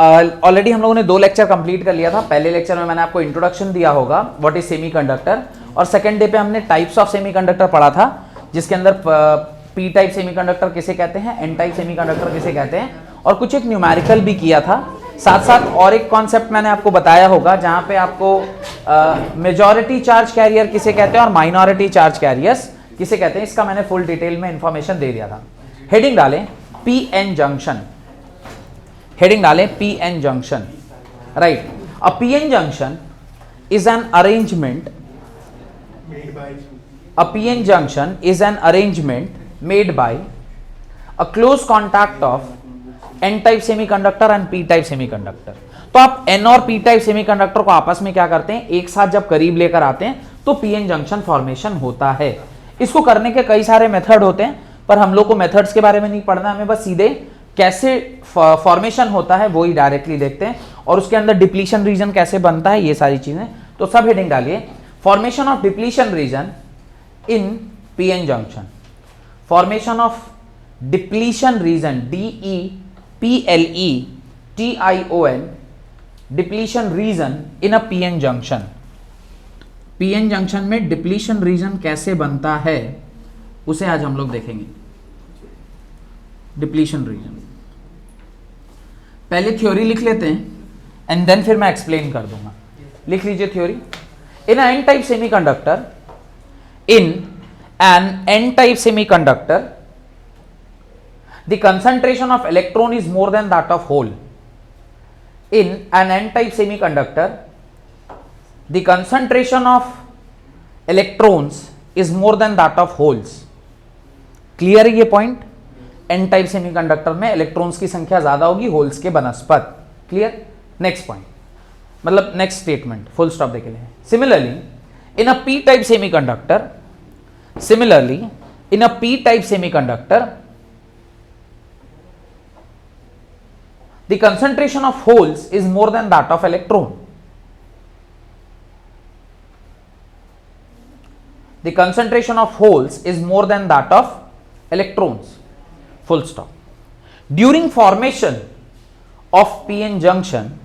Already हम लोगों ने 2 लेक्चर कंप्लीट कर लिया था। पहले लेक्चर में मैंने आपको इंट्रोडक्शन दिया होगा व्हाट इज सेमीकंडक्टर, और सेकंड डे पे हमने टाइप्स ऑफ सेमीकंडक्टर पढ़ा था, जिसके अंदर पी टाइप सेमीकंडक्टर किसे कहते हैं, एन टाइप सेमीकंडक्टर किसे कहते हैं, और कुछ एक न्यूमेरिकल भी किया था। साथ साथ और एक कॉन्सेप्ट मैंने आपको बताया होगा जहां पे आपको मेजॉरिटी चार्ज कैरियर किसे कहते हैं और माइनॉरिटी चार्ज कैरियर्स किसे कहते हैं, इसका मैंने फुल डिटेल में इंफॉर्मेशन दे दिया था। हेडिंग डालें पी एन जंक्शन, हेडिंग डालें P N junction, right. A P N junction is an arrangement, a PN junction is an arrangement made by a close contact of N type semiconductor and P type semiconductor। तो आप N और P type semiconductor को आपस में क्या करते हैं, एक साथ जब करीब लेकर आते हैं तो PN जंक्शन फॉर्मेशन होता है। इसको करने के कई सारे मेथड होते हैं, पर हम लोग को मेथड्स के बारे में नहीं पढ़ना, हमें बस सीधे कैसे फॉर्मेशन होता है वो ही डायरेक्टली देखते हैं, और उसके अंदर डिप्लीशन रीजन कैसे बनता है, ये सारी चीजें। तो सब हेडिंग डालिए, formation of depletion region in PN junction, formation of depletion region, DEPLETION, depletion region in a PN junction। PN junction में depletion region कैसे बनता है उसे आज हम लोग देखेंगे। depletion region पहले थ्योरी लिख लेते हैं एंड देन फिर मैं एक्सप्लेन कर दूंगा। लिख लीजिए theory. In an type semiconductor, in an n-type semiconductor, the concentration of electron is more than that of hole। In an n-type semiconductor, the concentration of electrons is more than that of holes। Clear है ये point? n-type semiconductor में electrons की संख्या ज्यादा होगी holes के बनस्पत। Clear? Next point, मतलब next statement, full stop देखे लें। Similarly in a p-type semiconductor, similarly in a p-type semiconductor, the concentration of holes is more than that of electron। the concentration of holes is more than that of electrons, full stop। during formation of PN junction,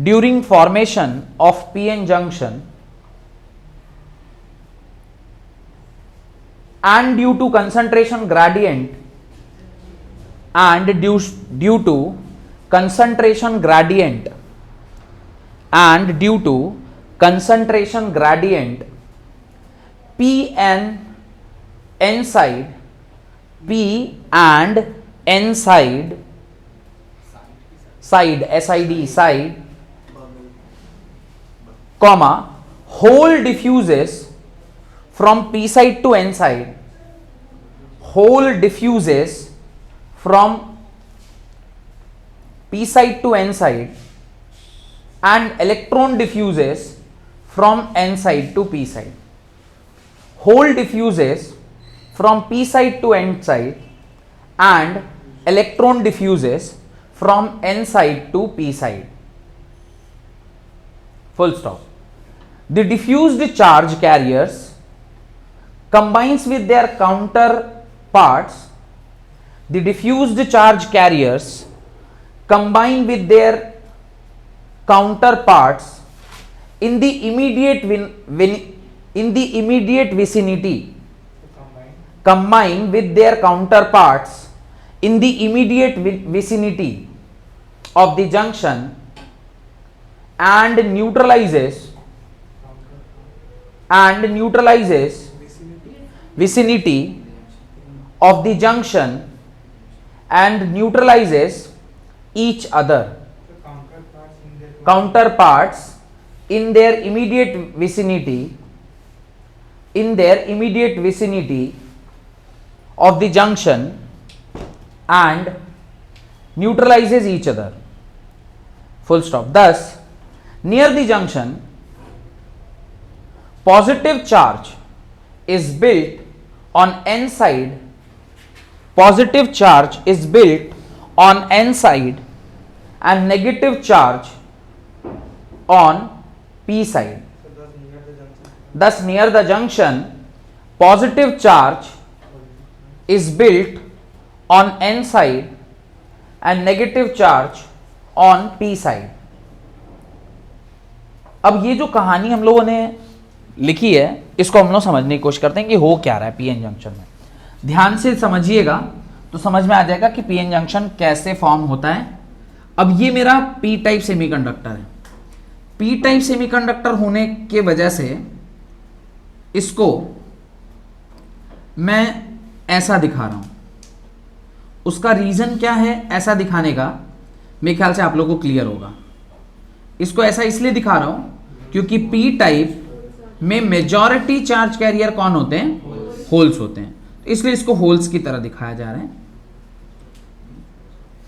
during formation of PN junction and due to concentration gradient, and due to concentration gradient, and due to concentration gradient, PN n side, P and n side, side SID side, comma, hole diffuses from P side to N side, hole diffuses from P side to N side, and electron diffuses from N side to P side। hole diffuses from P side to N side and electron diffuses from N side to P side, full stop। the diffused charge carriers combines with their counterparts, the diffused charge carriers combine with their counterparts in the immediate vicinity, combine with their counterparts in the immediate vicinity of the junction and neutralizes vicinity of the junction and neutralizes each other, counterparts in their immediate vicinity, of the junction and neutralizes each other, full stop। thus near the junction positive charge is built on n side, positive charge is built on n side and negative charge on P side। thus near the junction positive charge is built on n side and negative charge on P side. अब ये जो कहानी हम लोगों ने लिखी है इसको हम लोग समझने की कोशिश करते हैं कि हो क्या रहा है पीएन जंक्शन में। ध्यान से समझिएगा तो समझ में आ जाएगा कि पीएन जंक्शन कैसे फॉर्म होता है। अब ये मेरा पी टाइप सेमीकंडक्टर है। पी टाइप सेमीकंडक्टर होने के वजह से इसको मैं ऐसा दिखा रहा हूं। उसका रीजन क्या है ऐसा दिखाने का, मेरे ख्याल से आप लोगों को क्लियर होगा। इसको ऐसा इसलिए दिखा रहा हूं क्योंकि पी टाइप में मेजॉरिटी चार्ज कैरियर कौन होते हैं? होल्स होते हैं, तो इसलिए इसको होल्स की तरह दिखाया जा रहा है।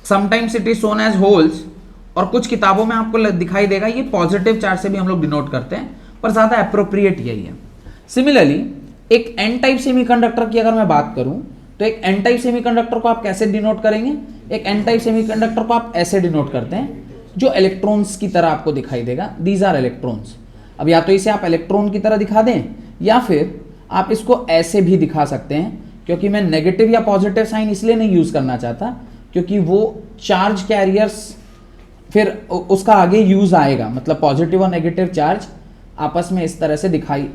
Sometimes it is shown as holes, और कुछ किताबों में आपको दिखाई देगा ये पॉजिटिव चार्ज से भी हम लोग डिनोट करते हैं, पर ज्यादा अप्रोप्रिएट यही है। सिमिलरली एक एन टाइप सेमीकंडक्टर की अगर मैं बात करूं तो एक एन टाइप सेमीकंडक्टर को आप कैसे डिनोट करेंगे? एक एन टाइप सेमीकंडक्टर को आप ऐसे डिनोट करते हैं जो इलेक्ट्रॉन्स की तरह आपको दिखाई देगा। These are electrons. अब या तो इसे आप इलेक्ट्रॉन की तरह दिखा दें या फिर आप इसको ऐसे भी दिखा सकते हैं, क्योंकि मैं नेगेटिव या पॉजिटिव साइन इसलिए नहीं यूज करना चाहता क्योंकि वो चार्ज कैरियर्स फिर उसका आगे यूज आएगा, मतलब पॉजिटिव और नेगेटिव चार्ज आपस में इस तरह से दिखाई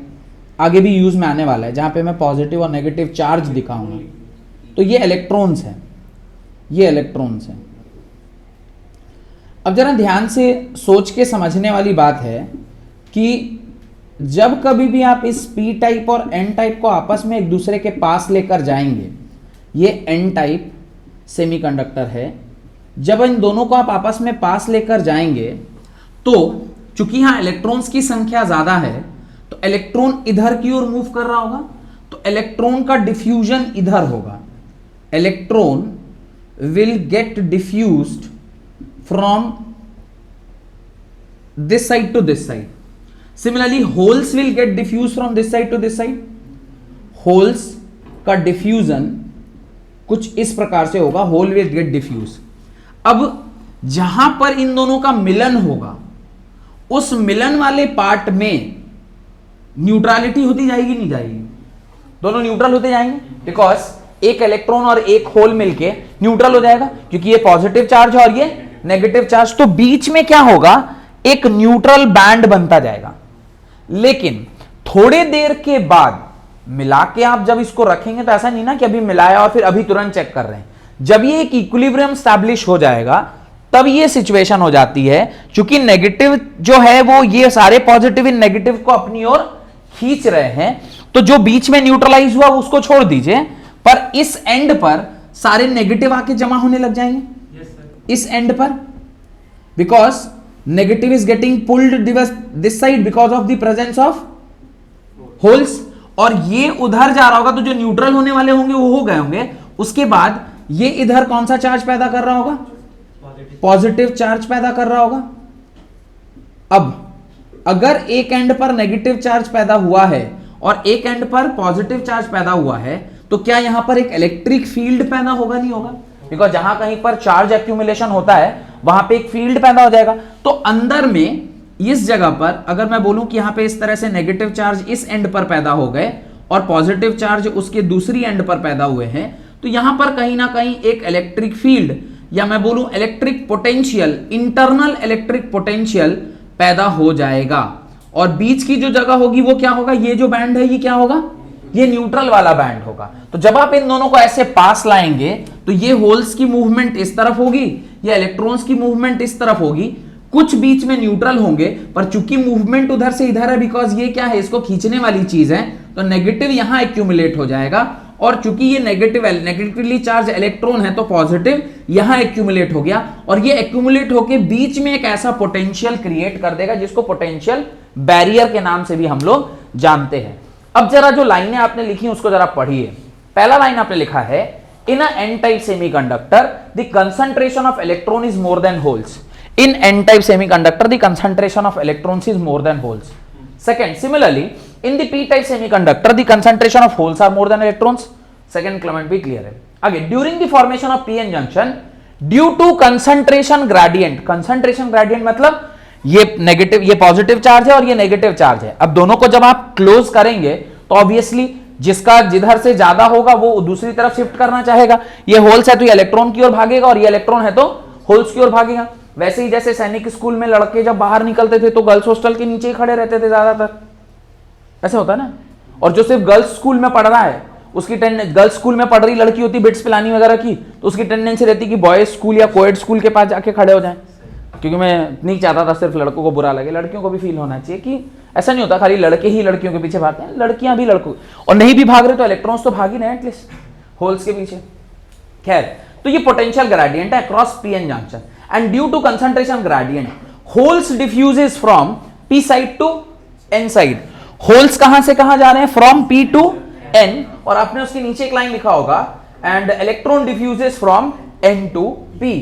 आगे भी यूज में आने वाला है, जहां पे मैं पॉजिटिव और नेगेटिव चार्ज दिखाऊंगा। तो ये इलेक्ट्रॉन्स हैं, ये इलेक्ट्रॉन्स हैं। अब जरा ध्यान से सोच के समझने वाली बात है कि जब कभी भी आप इस पी टाइप और एन टाइप को आपस में एक दूसरे के पास लेकर जाएंगे, ये एन टाइप सेमीकंडक्टर है, जब इन दोनों को आप आपस में पास लेकर जाएंगे तो चूंकि यहां इलेक्ट्रॉन्स की संख्या ज्यादा है तो इलेक्ट्रॉन इधर की ओर मूव कर रहा होगा, तो इलेक्ट्रॉन का डिफ्यूजन इधर होगा। Electron will get diffused from this side to this side. Similarly holes will get diffuse from this side to this side. Holes का डिफ्यूजन कुछ इस प्रकार से होगा, होल विल गेट डिफ्यूज। अब जहां पर इन दोनों का मिलन होगा उस मिलन वाले पार्ट में न्यूट्रलिटी होती जाएगी, नहीं जाएगी? दोनों न्यूट्रल होते जाएंगे, बिकॉज एक इलेक्ट्रॉन और एक होल मिलके न्यूट्रल हो जाएगा, क्योंकि ये पॉजिटिव चार्ज है और ये नेगेटिव चार्ज। तो बीच में क्या होगा? एक न्यूट्रल बैंड बनता जाएगा। लेकिन थोड़े देर के बाद मिला के आप जब इसको रखेंगे तो ऐसा नहीं ना कि अभी मिलाया और फिर अभी तुरंत चेक कर रहे हैं। जब ये एक इक्विलिब्रियम स्टैब्लिश हो जाएगा तब ये सिचुएशन हो जाती है, क्योंकि नेगेटिव जो है वो ये सारे पॉजिटिव इन नेगेटिव को अपनी ओर खींच रहे हैं, तो जो बीच में न्यूट्रलाइज हुआ उसको छोड़ दीजिए, पर इस एंड पर सारे नेगेटिव आके जमा होने लग जाएंगे। इस एंड पर, because negative is getting pulled this side because of the presence of holes, और ये उधर जा रहा होगा, तो जो न्यूट्रल होने वाले होंगे वो हो गए होंगे। उसके बाद ये इधर कौन सा चार्ज पैदा कर रहा होगा? पॉजिटिव चार्ज पैदा कर रहा होगा। अब अगर एक एंड पर नेगेटिव चार्ज पैदा हुआ है और एक एंड पर पॉजिटिव चार्ज पैदा हुआ है, तो क्या यहां पर एक इलेक्ट्रिक फील्ड पैदा होगा? नहीं होगा, बिकॉज जहां कहीं पर चार्ज एक्यूमुलेशन होता है वहां पे एक फील्ड पैदा हो जाएगा। तो अंदर में इस जगह पर अगर मैं बोलूं कि यहां पे इस तरह से नेगेटिव चार्ज इस एंड पर पैदा हो गए और पॉजिटिव चार्ज उसके दूसरी एंड पर पैदा हुए हैं, तो यहां पर कहीं ना कहीं एक इलेक्ट्रिक फील्ड या मैं बोलूं electric potential, internal electric potential पैदा हो जाएगा। और बीच की जो जगह होगी वो क्या होगा? ये जो बैंड है ये क्या होगा? ये न्यूट्रल वाला बैंड होगा। तो जब आप इन दोनों को ऐसे पास लाएंगे तो ये होल्स की मूवमेंट इस तरफ होगी या इलेक्ट्रॉन्स की मूवमेंट इस तरफ होगी, कुछ बीच में न्यूट्रल होंगे, पर चूंकि मूवमेंट उधर से इधर है, बिकॉज ये क्या है, इसको खींचने वाली चीज है, तो नेगेटिव यहां एक्यूमुलेट हो जाएगा। और चूंकि ये नेगेटिवली चार्ज इलेक्ट्रॉन है तो पॉजिटिव यहां एक्यूमुलेट हो गया, और ये एक्यूमुलेट होके बीच में एक ऐसा पोटेंशियल क्रिएट कर देगा जिसको पोटेंशियल बैरियर के नाम से भी हम लोग जानते हैं। अब जरा जो लाइनें आपने लिखी उसको जरा पढ़िए। पहला लाइन आपने लिखा है, in a N type semiconductor the concentration of electron is more than holes. In n-type semiconductor, the concentration of electrons is more than holes. Second, similarly, in the p-type semiconductor, the concentration of holes are more than electrons. Second comment भी clear है। Again, during the formation of p-n junction, due to concentration gradient, concentration gradient मतलब ये negative, ये positive charge है और ये negative charge है। अब दोनों को जब आप क्लोज करेंगे तो ऑब्वियसली जिसका जिधर से ज्यादा होगा वो दूसरी तरफ शिफ्ट करना चाहेगा। ये होल्स है तो ये इलेक्ट्रॉन की ओर भागेगा और ये इलेक्ट्रॉन है तो होल्स की ओर भागेगा। वैसे ही जैसे सैनिक स्कूल में लड़के जब बाहर निकलते थे तो गर्ल्स हॉस्टल के नीचे ही खड़े रहते थे ज्यादातर, ऐसा होता है ना। और जो सिर्फ गर्ल्स स्कूल में पढ़ रहा है उसकी गर्ल्स स्कूल में पढ़ रही लड़की होती बिट्स पिलानी वगैरह की, तो उसकी टेंडेंसी रहती कि बॉयज स्कूल या कोएड स्कूल के पास जाके खड़े हो जाएं। क्योंकि मैं नहीं चाहता था सिर्फ लड़कों को बुरा लगे, लड़कियों को भी फील होना चाहिए कि ऐसा नहीं होता खाली लड़के ही लड़कियों के पीछे भागते हैं, लड़कियां भी लड़कों, और नहीं भी भाग रहे तो इलेक्ट्रॉन्स तो भाग ही रहे एटलीस्ट होल्स के पीछे। खैर, तो ये पोटेंशियल ग्रेडियंट है across P N junction, and due to concentration gradient holes diffuses from P side to N side. Holes कहां से कहां जा रहे हैं? फ्रॉम पी टू एन, और आपने उसके नीचे एक लाइन लिखा होगा and electron diffuses from N to P.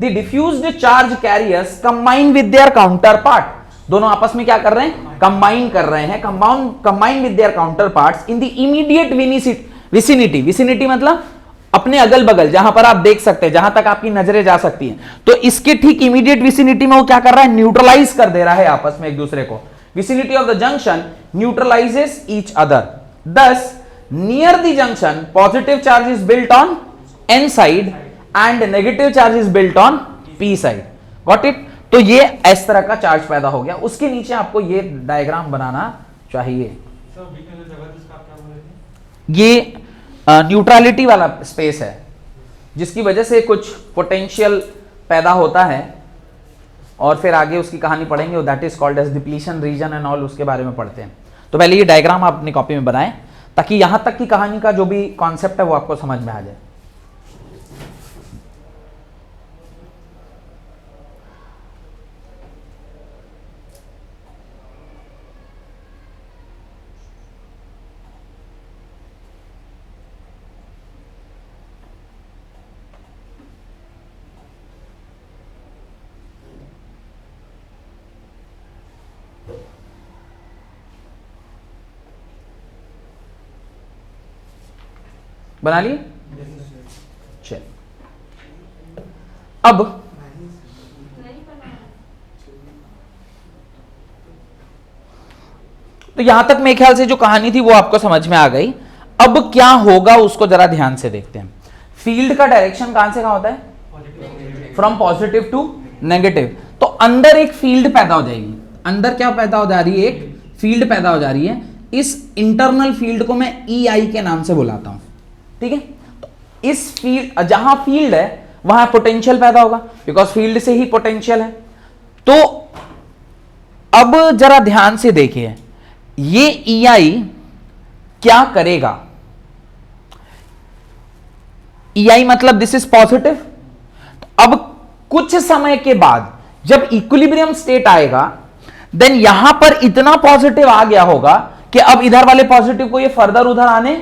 The diffused charge carriers combine with their counter part, दोनों आपस में क्या कर रहे हैं? कंबाइन कर रहे हैं, combine with their counter parts in the immediate vicinity. Vicinity मतलब अपने अगल बगल, जहां पर आप देख सकते हैं, जहां तक आपकी नजरें जा सकती हैं, तो इसके ठीक इमीडिएट विसिनिटी में वो क्या कर रहा है? न्यूट्रलाइज कर दे रहा है आपस में एक दूसरे को। Vicinity of the junction neutralises each other, दस near the junction positive charge is built on n side and negative charge is built on p side, got it? तो ये इस तरह का चार्ज पैदा हो गया। उसके नीचे आपको ये डायग्राम बनाना चाहिए। ये न्यूट्रलिटी वाला स्पेस है जिसकी वजह से कुछ पोटेंशियल पैदा होता है, और फिर आगे उसकी कहानी पढ़ेंगे, that is called as depletion region and all, उसके बारे में पढ़ते हैं। तो पहले ये डायग्राम आप अपनी कॉपी में बनाएं ताकि यहां तक की कहानी का जो भी कॉन्सेप्ट है वो आपको समझ में आ जाए। बना लिए? चल, अब तो यहां तक मेरे ख्याल से जो कहानी थी वो आपको समझ में आ गई। अब क्या होगा उसको जरा ध्यान से देखते हैं। फील्ड का डायरेक्शन कहां से कहां होता है? From positive to negative. तो अंदर एक फील्ड पैदा हो जाएगी। अंदर क्या पैदा हो जा रही है? एक फील्ड पैदा हो जा रही है। इस इंटरनल फील्ड को मैं EI के नाम से बुलाता हूं, ठीक है? तो इस फील्ड, जहां फील्ड है वहां पोटेंशियल पैदा होगा, बिकॉज फील्ड से ही पोटेंशियल है। तो अब जरा ध्यान से देखिए, ये EI क्या करेगा? EI मतलब दिस इज पॉजिटिव। अब कुछ समय के बाद जब इक्विलिब्रियम स्टेट आएगा, देन यहां पर इतना पॉजिटिव आ गया होगा कि अब इधर वाले पॉजिटिव को ये फर्दर उधर आने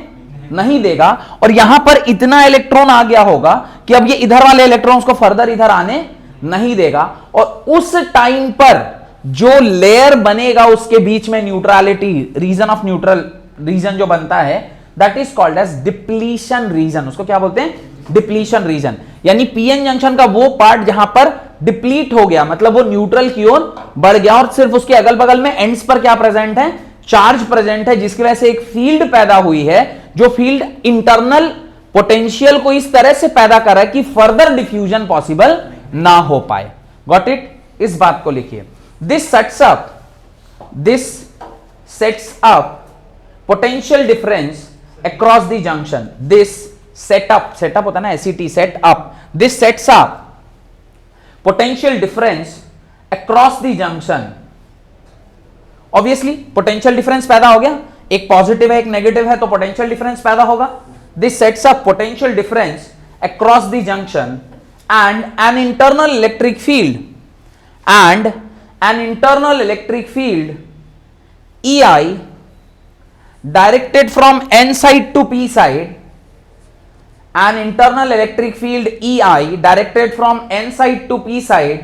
नहीं देगा, और यहां पर इतना इलेक्ट्रॉन आ गया होगा कि अब ये इधर वाले इलेक्ट्रॉन्स को फर्दर इधर आने नहीं देगा। और उस टाइम पर जो लेयर बनेगा उसके बीच में neutrality region of neutral region जो बनता है, that is called as depletion region. उसको क्या बोलते हैं? Depletion region. यानी पीएन जंक्शन का वो पार्ट जहां पर डिप्लीट हो गया, मतलब वो न्यूट्रल की ओर बढ़ गया, और सिर्फ उसके अगल बगल में एंड्स पर क्या प्रेजेंट है? चार्ज प्रेजेंट है, जिसकी वजह से एक फील्ड पैदा हुई है, जो फील्ड इंटरनल पोटेंशियल को इस तरह से पैदा कर रहा है कि फर्दर डिफ्यूजन पॉसिबल ना हो पाए। Got it? इस बात को लिखिए। This sets up potential difference across the junction. This setup होता है ना, SET, set up. This sets up potential difference across the junction. Obviously potential difference पैदा हो गया, एक पॉजिटिव है एक नेगेटिव है, तो पोटेंशियल डिफरेंस पैदा होगा। This sets up potential difference across the junction and an internal electric field EI directed from N side to P side. An internal electric field EI directed from N side to P side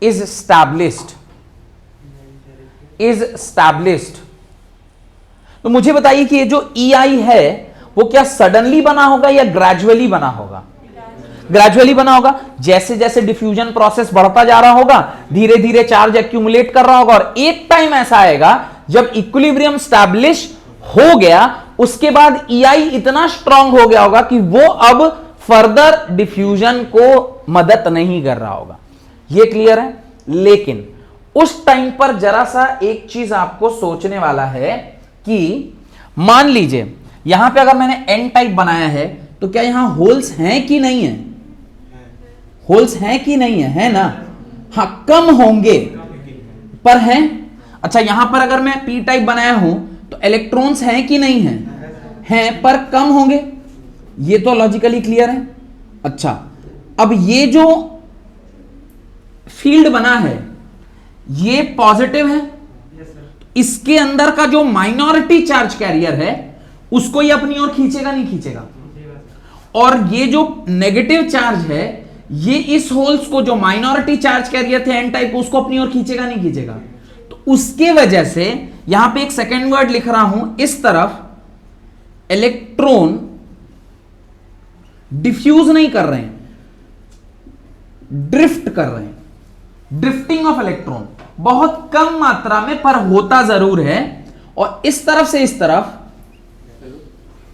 is established. तो मुझे बताइए कि ये जो EI है वो क्या suddenly बना होगा या ग्रेजुअली बना होगा? ग्रेजुअली बना होगा। जैसे जैसे डिफ्यूजन प्रोसेस बढ़ता जा रहा होगा, धीरे धीरे चार्ज एक्यूमुलेट कर रहा होगा, और एक टाइम ऐसा आएगा जब इक्विलिब्रियम स्टैब्लिश हो गया, उसके बाद EI इतना स्ट्रांग हो गया होगा कि वो अब फर्दर डिफ्यूजन को मदद नहीं कर रहा होगा। ये क्लियर है? लेकिन उस टाइम पर जरा सा एक चीज आपको सोचने वाला है कि मान लीजिए यहां पे अगर मैंने एन टाइप बनाया है तो क्या यहां होल्स हैं कि नहीं है? होल्स हैं कि नहीं है ना? हाँ, कम होंगे पर हैं। अच्छा, यहां पर अगर मैं पी टाइप बनाया हूं तो इलेक्ट्रॉन्स हैं कि नहीं है? हैं पर कम होंगे। ये तो लॉजिकली क्लियर है। अच्छा, अब ये जो फील्ड बना है ये पॉजिटिव है, इसके अंदर का जो माइनॉरिटी चार्ज कैरियर है उसको ये अपनी ओर खींचेगा नहीं खींचेगा? और ये जो नेगेटिव चार्ज है ये इस होल्स को, जो माइनॉरिटी चार्ज कैरियर थे एन टाइप, उसको अपनी ओर खींचेगा नहीं खींचेगा? तो उसके वजह से यहां पे एक सेकेंड वर्ड लिख रहा हूं, इस तरफ इलेक्ट्रॉन डिफ्यूज नहीं कर रहे हैं, ड्रिफ्ट कर रहे हैं। ड्रिफ्टिंग ऑफ इलेक्ट्रॉन बहुत कम मात्रा में पर होता जरूर है। और इस तरफ से इस तरफ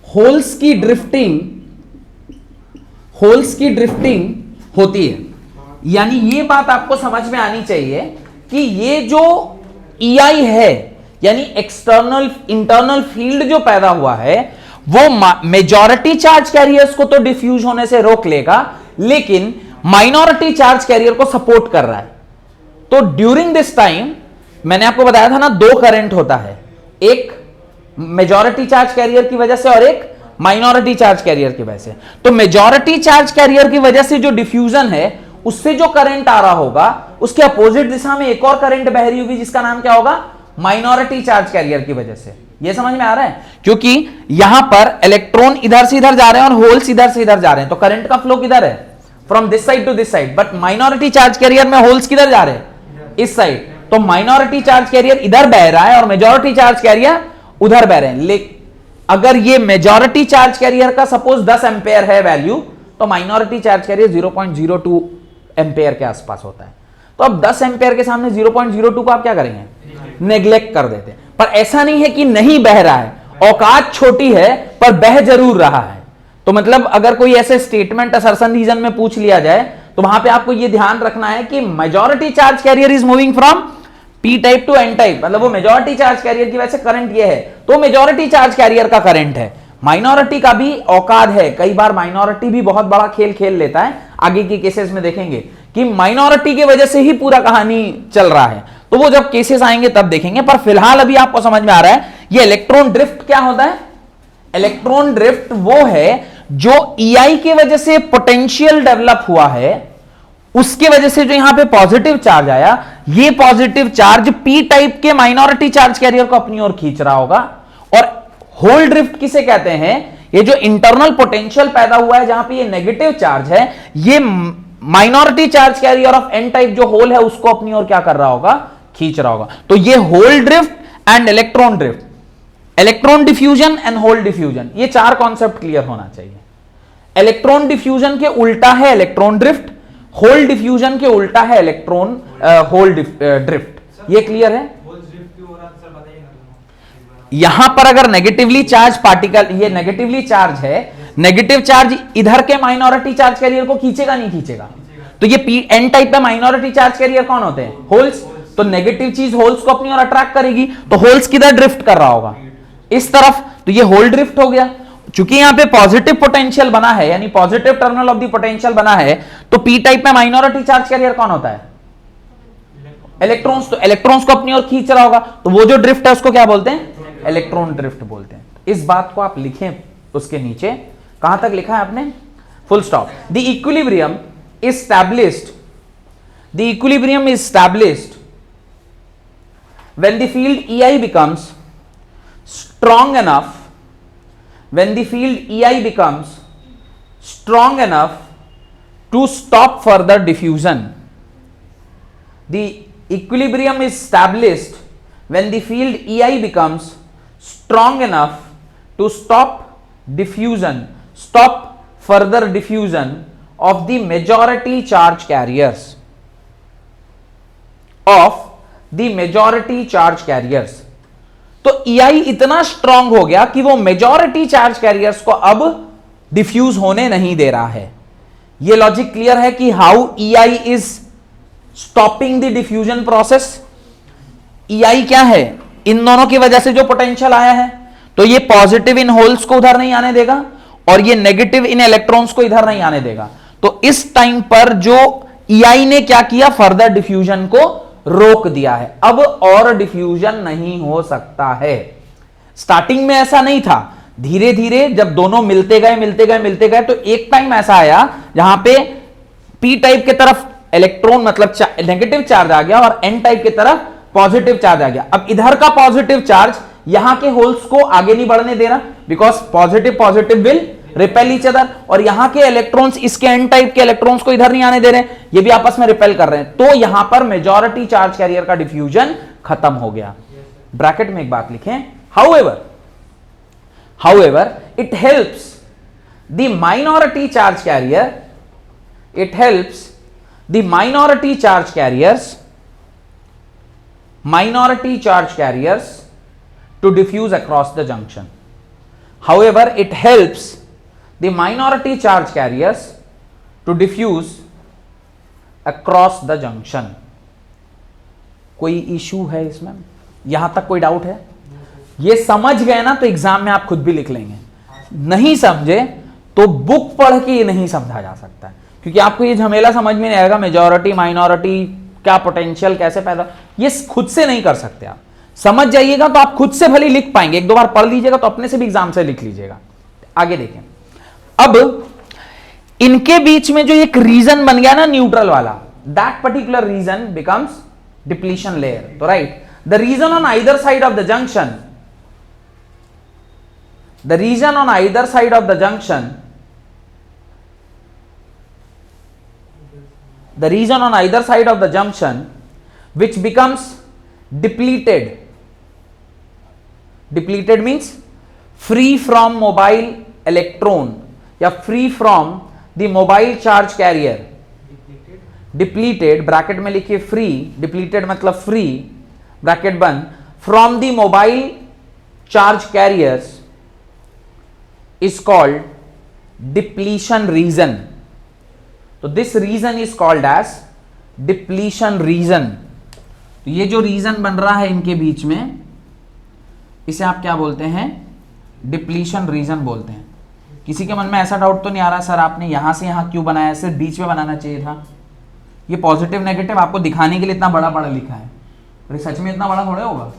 होल्स की ड्रिफ्टिंग होती है। यानी ये बात आपको समझ में आनी चाहिए कि ये जो EI है यानी एक्सटर्नल इंटरनल फील्ड जो पैदा हुआ है वो मेजॉरिटी चार्ज कैरियर्स को तो डिफ्यूज होने से रोक लेगा, लेकिन माइनॉरिटी चार्ज कैरियर को सपोर्ट कर रहा है। तो ड्यूरिंग दिस टाइम मैंने आपको बताया था ना, दो करंट होता है, एक मेजॉरिटी चार्ज कैरियर की वजह से और एक माइनॉरिटी चार्ज कैरियर की वजह से। तो मेजॉरिटी चार्ज कैरियर की वजह से जो डिफ्यूजन है उससे जो करंट आ रहा होगा उसके अपोजिट दिशा में एक और करंट बह रही होगी जिसका नाम क्या होगा? माइनॉरिटी चार्ज कैरियर की वजह से। यह समझ में आ रहा है? क्योंकि यहां पर इलेक्ट्रॉन इधर से इधर जा रहे हैं और होल्स इधर से इधर जा रहे हैं, तो करंट का फ्लो किधर है? From this side to this side. But minority charge carrier में होल्स किधर जा रहे हैं? इस साइड। तो माइनॉरिटी चार्ज कैरियर इधर बह रहा है और मेजॉरिटी चार्ज कैरियर उधर बह रहे हैं। लेकिन अगर ये मेजॉरिटी चार्ज कैरियर का सपोज 10 एम्पेयर है वैल्यू, तो माइनॉरिटी चार्ज कैरियर 0.02 एम्पेयर के आसपास होता है। तो अब 10 एम्पेयर के सामने 0.02 को आप क्या करेंगे? नेग्लेक्ट कर देते हैं। पर ऐसा नहीं है कि नहीं बह रहा है, औकात छोटी है पर बह जरूर रहा है। तो मतलब अगर कोई ऐसे स्टेटमेंट असर्शन रीजन में पूछ लिया जाए तो वहां पे आपको यह ध्यान रखना है कि majority charge carrier is moving from P type to N type, मतलब वो मेजॉरिटी चार्ज कैरियर की वजह से करंट ये है, तो मेजॉरिटी चार्ज कैरियर का करंट है। माइनॉरिटी का भी औकात है, कई बार माइनॉरिटी भी बहुत बड़ा खेल खेल लेता है। आगे के केसेस में देखेंगे कि माइनॉरिटी की वजह से ही पूरा कहानी चल रहा है, तो वो जब केसेस आएंगे तब देखेंगे। पर फिलहाल अभी आपको समझ में आ रहा है ये इलेक्ट्रॉन ड्रिफ्ट क्या होता है? इलेक्ट्रॉन ड्रिफ्ट वो है जो EI की वजह से पोटेंशियल डेवलप हुआ है, उसके वजह से जो यहां पे पॉजिटिव चार्ज आया, ये पॉजिटिव चार्ज पी टाइप के माइनॉरिटी चार्ज कैरियर को अपनी ओर खींच रहा होगा। और होल ड्रिफ्ट किसे कहते हैं? ये जो इंटरनल पोटेंशियल पैदा हुआ है जहां पे ये नेगेटिव चार्ज है, ये minority charge carrier of N type जो होल है उसको अपनी ओर क्या कर रहा होगा? खींच रहा होगा। तो ये hole drift and electron drift, electron diffusion and hole diffusion, ये चार कॉन्सेप्ट क्लियर होना चाहिए। इलेक्ट्रॉन डिफ्यूजन के उल्टा है इलेक्ट्रॉन ड्रिफ्ट, होल डिफ्यूजन के उल्टा है इलेक्ट्रॉन होल ड्रिफ्ट। ये क्लियर है? यहां पर अगर नेगेटिवली चार्ज पार्टिकल, ये नेगेटिवली चार्ज है, नेगेटिव चार्ज इधर के माइनॉरिटी चार्ज कैरियर को खींचेगा नहीं खींचेगा? तो ये पी एन टाइप पे माइनॉरिटी चार्ज कैरियर कौन होते हैं? होल्स। तो नेगेटिव चीज होल्स को अपनी ओर अट्रैक्ट करेगी, तो होल्स किधर ड्रिफ्ट कर रहा होगा? इस तरफ। तो ये होल ड्रिफ्ट हो गया। चूंकि यहां पे पॉजिटिव पोटेंशियल बना है, यानी positive terminal of the potential बना है, तो पी टाइप में माइनॉरिटी चार्ज कैरियर कौन होता है? इलेक्ट्रॉन्स। तो इलेक्ट्रॉन्स को अपनी ओर खींच रहा होगा, तो वो जो ड्रिफ्ट है उसको क्या बोलते हैं? इलेक्ट्रॉन ड्रिफ्ट बोलते हैं। इस बात को आप लिखें उसके नीचे, कहां तक लिखा है आपने? Full stop. The equilibrium is established, the equilibrium is established when the field EI becomes strong enough, when the field EI becomes strong enough to stop further diffusion. The equilibrium is established when the field EI becomes strong enough to stop diffusion, stop further diffusion of the majority charge carriers, of the majority charge carriers. तो EI इतना strong हो गया कि वो majority charge carriers को अब diffuse होने नहीं दे रहा है। ये लॉजिक क्लियर है कि how EI is stopping the diffusion process. EI क्या है, इन दोनों की वजह से जो पोटेंशियल आया है, तो ये पॉजिटिव इन होल्स को उधर नहीं आने देगा और ये नेगेटिव इन इलेक्ट्रॉन्स को इधर नहीं आने देगा। तो इस टाइम पर जो EI ने क्या किया, फर्दर डिफ्यूजन को रोक दिया है। अब और डिफ्यूजन नहीं हो सकता है। स्टार्टिंग में ऐसा नहीं था, धीरे धीरे जब दोनों मिलते गए तो एक टाइम ऐसा आया जहां पे P टाइप के तरफ इलेक्ट्रॉन मतलब नेगेटिव चार्ज आ गया और N टाइप की तरफ पॉजिटिव चार्ज आ गया। अब इधर का पॉजिटिव चार्ज यहां के होल्स को आगे नहीं बढ़ने दे रहा, because positive will repel each other, और यहां के इलेक्ट्रॉन्स इसके एन टाइप के इलेक्ट्रॉन्स को इधर नहीं आने दे रहे, ये भी आपस में रिपेल कर रहे हैं। तो यहां पर मेजॉरिटी चार्ज कैरियर का डिफ्यूजन खत्म हो गया। ब्रैकेट में एक बात लिखें, however it helps the minority charge carrier, it helps the minority charge carriers to diffuse across the junction. However, it helps the minority charge carriers to diffuse across the junction. कोई issue है इसमें, यहां तक कोई doubt है? ये समझ गए ना तो एग्जाम में आप खुद भी लिख लेंगे, नहीं समझे तो बुक पढ़ के ये नहीं समझा जा सकता है, क्योंकि आपको ये झमेला समझ में नहीं आएगा। मेजॉरिटी माइनॉरिटी क्या पोटेंशियल कैसे पैदा, ये खुद से नहीं कर सकते। आप समझ जाइएगा तो आप खुद से भले लिख पाएंगे, एक दो बार पढ़ लीजिएगा तो अपने से भी एग्जाम से लिख लीजिएगा। आगे देखें, अब इनके बीच में जो एक रीजन बन गया ना न्यूट्रल वाला, that particular region becomes depletion layer. तो right, the region on either side of the junction, the region on either side of the junction, the region on either side of the junction which becomes depleted, depleted means free from mobile electron या free from the mobile charge carrier, depleted bracket में लिखिए free, depleted मतलब free bracket बंद, from the mobile charge carriers is called depletion region. तो this region is called as depletion region. तो ये जो reason बन रहा है इनके बीच में, इसे आप क्या बोलते हैं? डिप्लीशन रीजन बोलते हैं। किसी के मन में ऐसा डाउट तो नहीं आ रहा सर आपने यहां से यहां क्यों बनाया, सिर्फ बीच में बनाना चाहिए था? ये पॉजिटिव नेगेटिव आपको दिखाने के लिए इतना बड़ा लिखा है, अरे सच में इतना बड़ा थोड़ा होगा,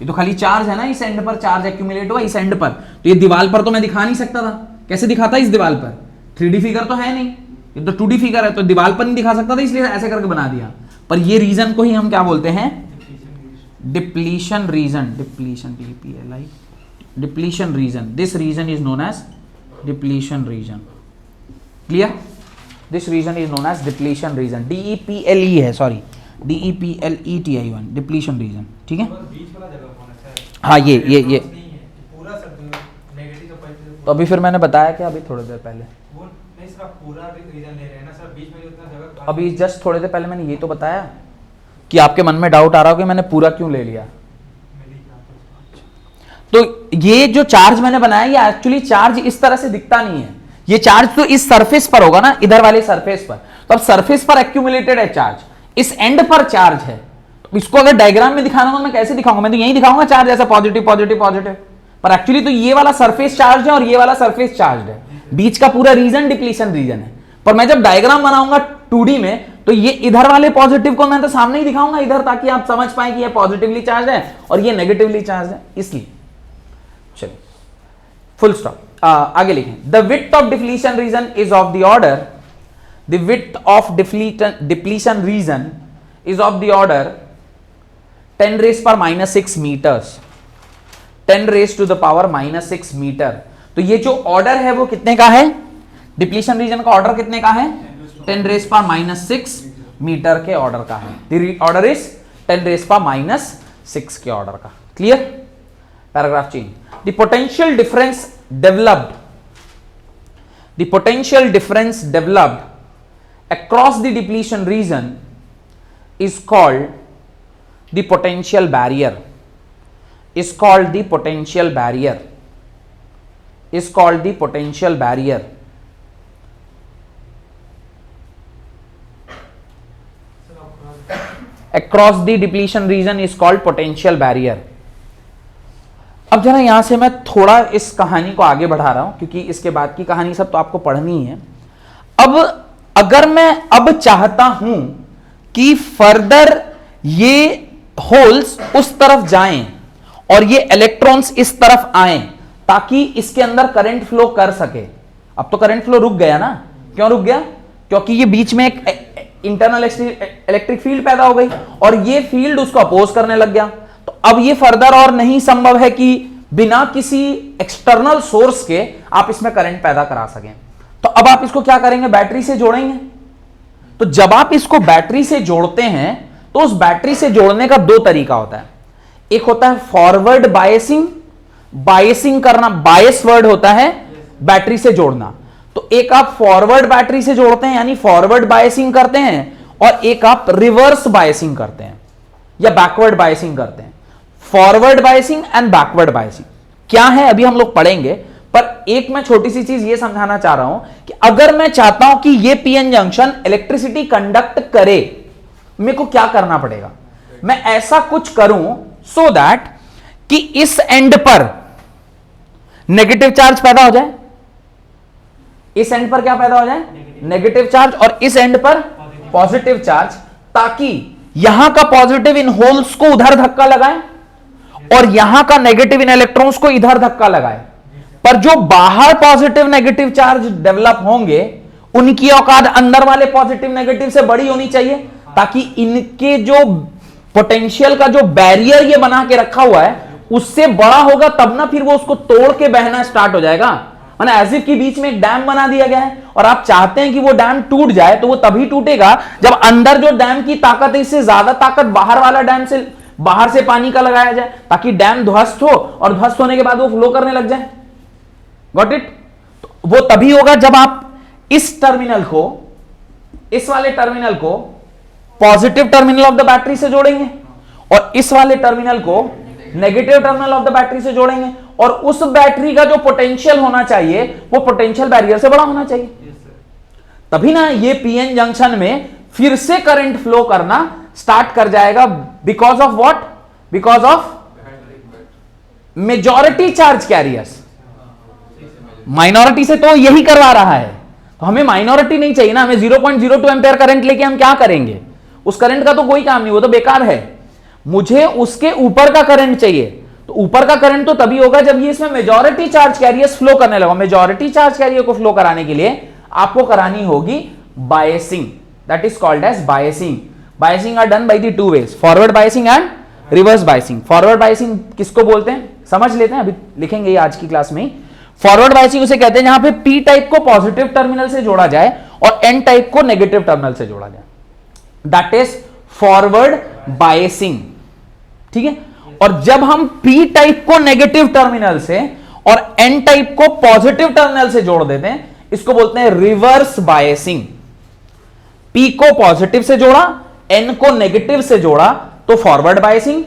ये तो खाली चार्ज है ना, इस एंड पर चार्ज एक्यूमुलेट हुआ इस एंड पर, तो ये दीवार पर तो मैं दिखा नहीं सकता था, कैसे दिखाता इस दीवार पर? 3D फिगर तो है नहीं, ये तो 2D फिगर है, तो दीवार पर नहीं दिखा सकता था, इसलिए ऐसे करके बना दिया। पर ये रीजन को ही हम क्या बोलते हैं? Depletion region, depletion region, this region is known as depletion region. Clear? This region is known as depletion region, DEPLE है, सॉरी DEPLETI1, डिप्लीशन रीजन। ठीक है, हाँ ये तो अभी फिर मैंने बताया कि अभी थोड़ी देर पहले अभी जस्ट थोड़ी देर पहले मैंने ये तो बताया कि आपके मन में डाउट आ रहा हो कि मैंने पूरा क्यों ले लिया। तो ये जो चार्ज मैंने बनाया, ये एक्चुअली चार्ज इस तरह से दिखता नहीं है, ये चार्ज तो इस सरफेस पर होगा ना, इधर वाले सरफेस पर। तो अब सरफेस पर एक्यूमुलेटेड है चार्ज, इस एंड पर चार्ज है, तो इसको अगर डायग्राम में दिखाना तो मैं कैसे दिखाऊंगा? मैं तो यही दिखाऊंगा चार्ज ऐसा पॉजिटिव पॉजिटिव पॉजिटिव, पर एक्चुअली तो ये वाला सरफेस चार्ज है और ये वाला सरफेस चार्ज है, बीच का पूरा रीजन डिप्लीशन रीजन है। पर मैं जब डायग्राम बनाऊंगा 2D में, तो ये इधर वाले पॉजिटिव को मैं तो सामने ही दिखाऊंगा इधर, ताकि आप समझ पाए कि ये पॉजिटिवली चार्ज है और ये नेगेटिवली चार्ज है, इसलिए। चलिए फुल स्टॉप, आगे लिखें, the width of depletion region is of the order, the width of depletion region is of the order 10 raised to power -6 meters, 10 raised to the power -6 metre. तो ये जो order है वो कितने का है? डिप्लीशन रीजन का ऑर्डर कितने का है? 10 raised to power -6 मीटर के ऑर्डर का है। The order is 10 raised to power -6 के ऑर्डर का। Clear? Paragraph change, the potential difference developed, the potential difference developed across the depletion region is called the potential barrier, is called the potential barrier, is called the potential barrier। Across the depletion region is called potential barrier. अब जरा यहां से मैं थोड़ा इस कहानी को आगे बढ़ा रहा हूं, क्योंकि इसके बाद की कहानी सब तो आपको पढ़नी है। अब अगर मैं अब चाहता हूं कि फर्दर ये होल्स उस तरफ जाएं और ये इलेक्ट्रॉन्स इस तरफ आएं ताकि इसके अंदर करंट फ्लो कर सके। अब तो करंट फ्लो रुक गया ना, क्यों रुक गया? क्योंकि ये बीच में एक इंटरनल इलेक्ट्रिक फील्ड पैदा हो गई और ये फील्ड उसको अपोज करने लग गया। तो अब ये फर्दर और नहीं संभव है कि बिना किसी एक्सटर्नल सोर्स के आप इसमें करंट पैदा करा सकें। तो अब आप इसको क्या करेंगे? बैटरी से जोड़ेंगे। तो जब आप इसको बैटरी से जोड़ते हैं तो उस बैटरी से जोड़ने का दो तरीका होता है। एक होता है फॉरवर्ड बायसिंग, बायसिंग करना, बायस वर्ड होता है बैटरी से जोड़ना। तो एक आप फॉरवर्ड बैटरी से जोड़ते हैं यानी फॉरवर्ड बायसिंग करते हैं, और एक आप रिवर्स बायसिंग करते हैं या बैकवर्ड बायसिंग करते हैं। Forward biasing and backward biasing क्या है अभी हम लोग पढ़ेंगे, पर एक मैं छोटी सी चीज ये समझाना चाह रहा हूं कि अगर मैं चाहता हूं कि ये पीएन जंक्शन इलेक्ट्रिसिटी कंडक्ट करे, मेरे को क्या करना पड़ेगा? मैं ऐसा कुछ करूं सो दैट कि इस एंड पर नेगेटिव चार्ज पैदा हो जाए, इस एंड पर क्या पैदा हो जाए? नेगेटिव चार्ज, और इस एंड पर पॉजिटिव चार्ज, ताकि यहां का पॉजिटिव इन होल्स को उधर धक्का लगाए और यहां का नेगेटिव इन इलेक्ट्रॉन्स को इधर धक्का लगाए। पर जो बाहर पॉजिटिव नेगेटिव चार्ज डेवलप होंगे उनकी औकात अंदर वाले पॉजिटिव नेगेटिव से बड़ी होनी चाहिए, ताकि इनके जो पोटेंशियल का जो बैरियर ये बना के रखा हुआ है उससे बड़ा होगा, तब ना फिर वो उसको तोड़ के बहना स्टार्ट हो जाएगा। माने एज इफ के बीच में एक डैम बना दिया गया है और आप चाहते हैं कि वो डैम टूट जाए, तो वो तभी टूटेगा जब अंदर जो डैम की ताकत है इससे ज्यादा ताकत बाहर वाला डैम से, बाहर से पानी का लगाया जाए, ताकि डैम ध्वस्त हो और ध्वस्त होने के बाद वो फ्लो करने लग जाए। Got it? तो वो तभी होगा जब आप इस टर्मिनल को, इस वाले टर्मिनल को positive terminal of the battery से जोड़ेंगे और इस वाले टर्मिनल को negative terminal of the battery से जोड़ेंगे, और उस बैटरी का जो पोटेंशियल होना चाहिए वो पोटेंशियल बैरियर से बड़ा होना चाहिए। तभी ना ये पीएन जंक्शन में फिर से करंट फ्लो करना स्टार्ट कर जाएगा। Because of what? Because of majority charge carriers. Minority से तो यही करवा रहा है, तो हमें माइनॉरिटी नहीं चाहिए ना, हमें 0.02 एम्पेयर करंट लेके हम क्या करेंगे? उस करंट का तो कोई काम नहीं, वो तो बेकार है। मुझे उसके ऊपर का करंट चाहिए। तो ऊपर का करंट तो तभी होगा जब ये इसमें मेजॉरिटी चार्ज कैरियर्स फ्लो करने लगा। मेजॉरिटी चार्ज कैरियर को फ्लो कराने के लिए आपको करानी होगी biasing, that is called as biasing. Biasing are done by the two ways, forward biasing and reverse biasing. Forward biasing किसको बोलते हैं समझ लेते हैं, अभी लिखेंगे ये आज की क्लास में। फॉरवर्ड बायसिंग उसे कहते हैं जहां पे पी टाइप को पॉजिटिव टर्मिनल से जोड़ा जाए और एन टाइप को नेगेटिव टर्मिनल से जोड़ा जाए, दैट इज फॉरवर्ड बायसिंग। ठीक है? और जब हम पी टाइप को नेगेटिव टर्मिनल से और एन टाइप को पॉजिटिव टर्मिनल से जोड़ देते हैं, इसको बोलते हैं रिवर्स बायसिंग। पी को पॉजिटिव से जोड़ा, एन को नेगेटिव से जोड़ा तो फॉरवर्ड बायसिंग,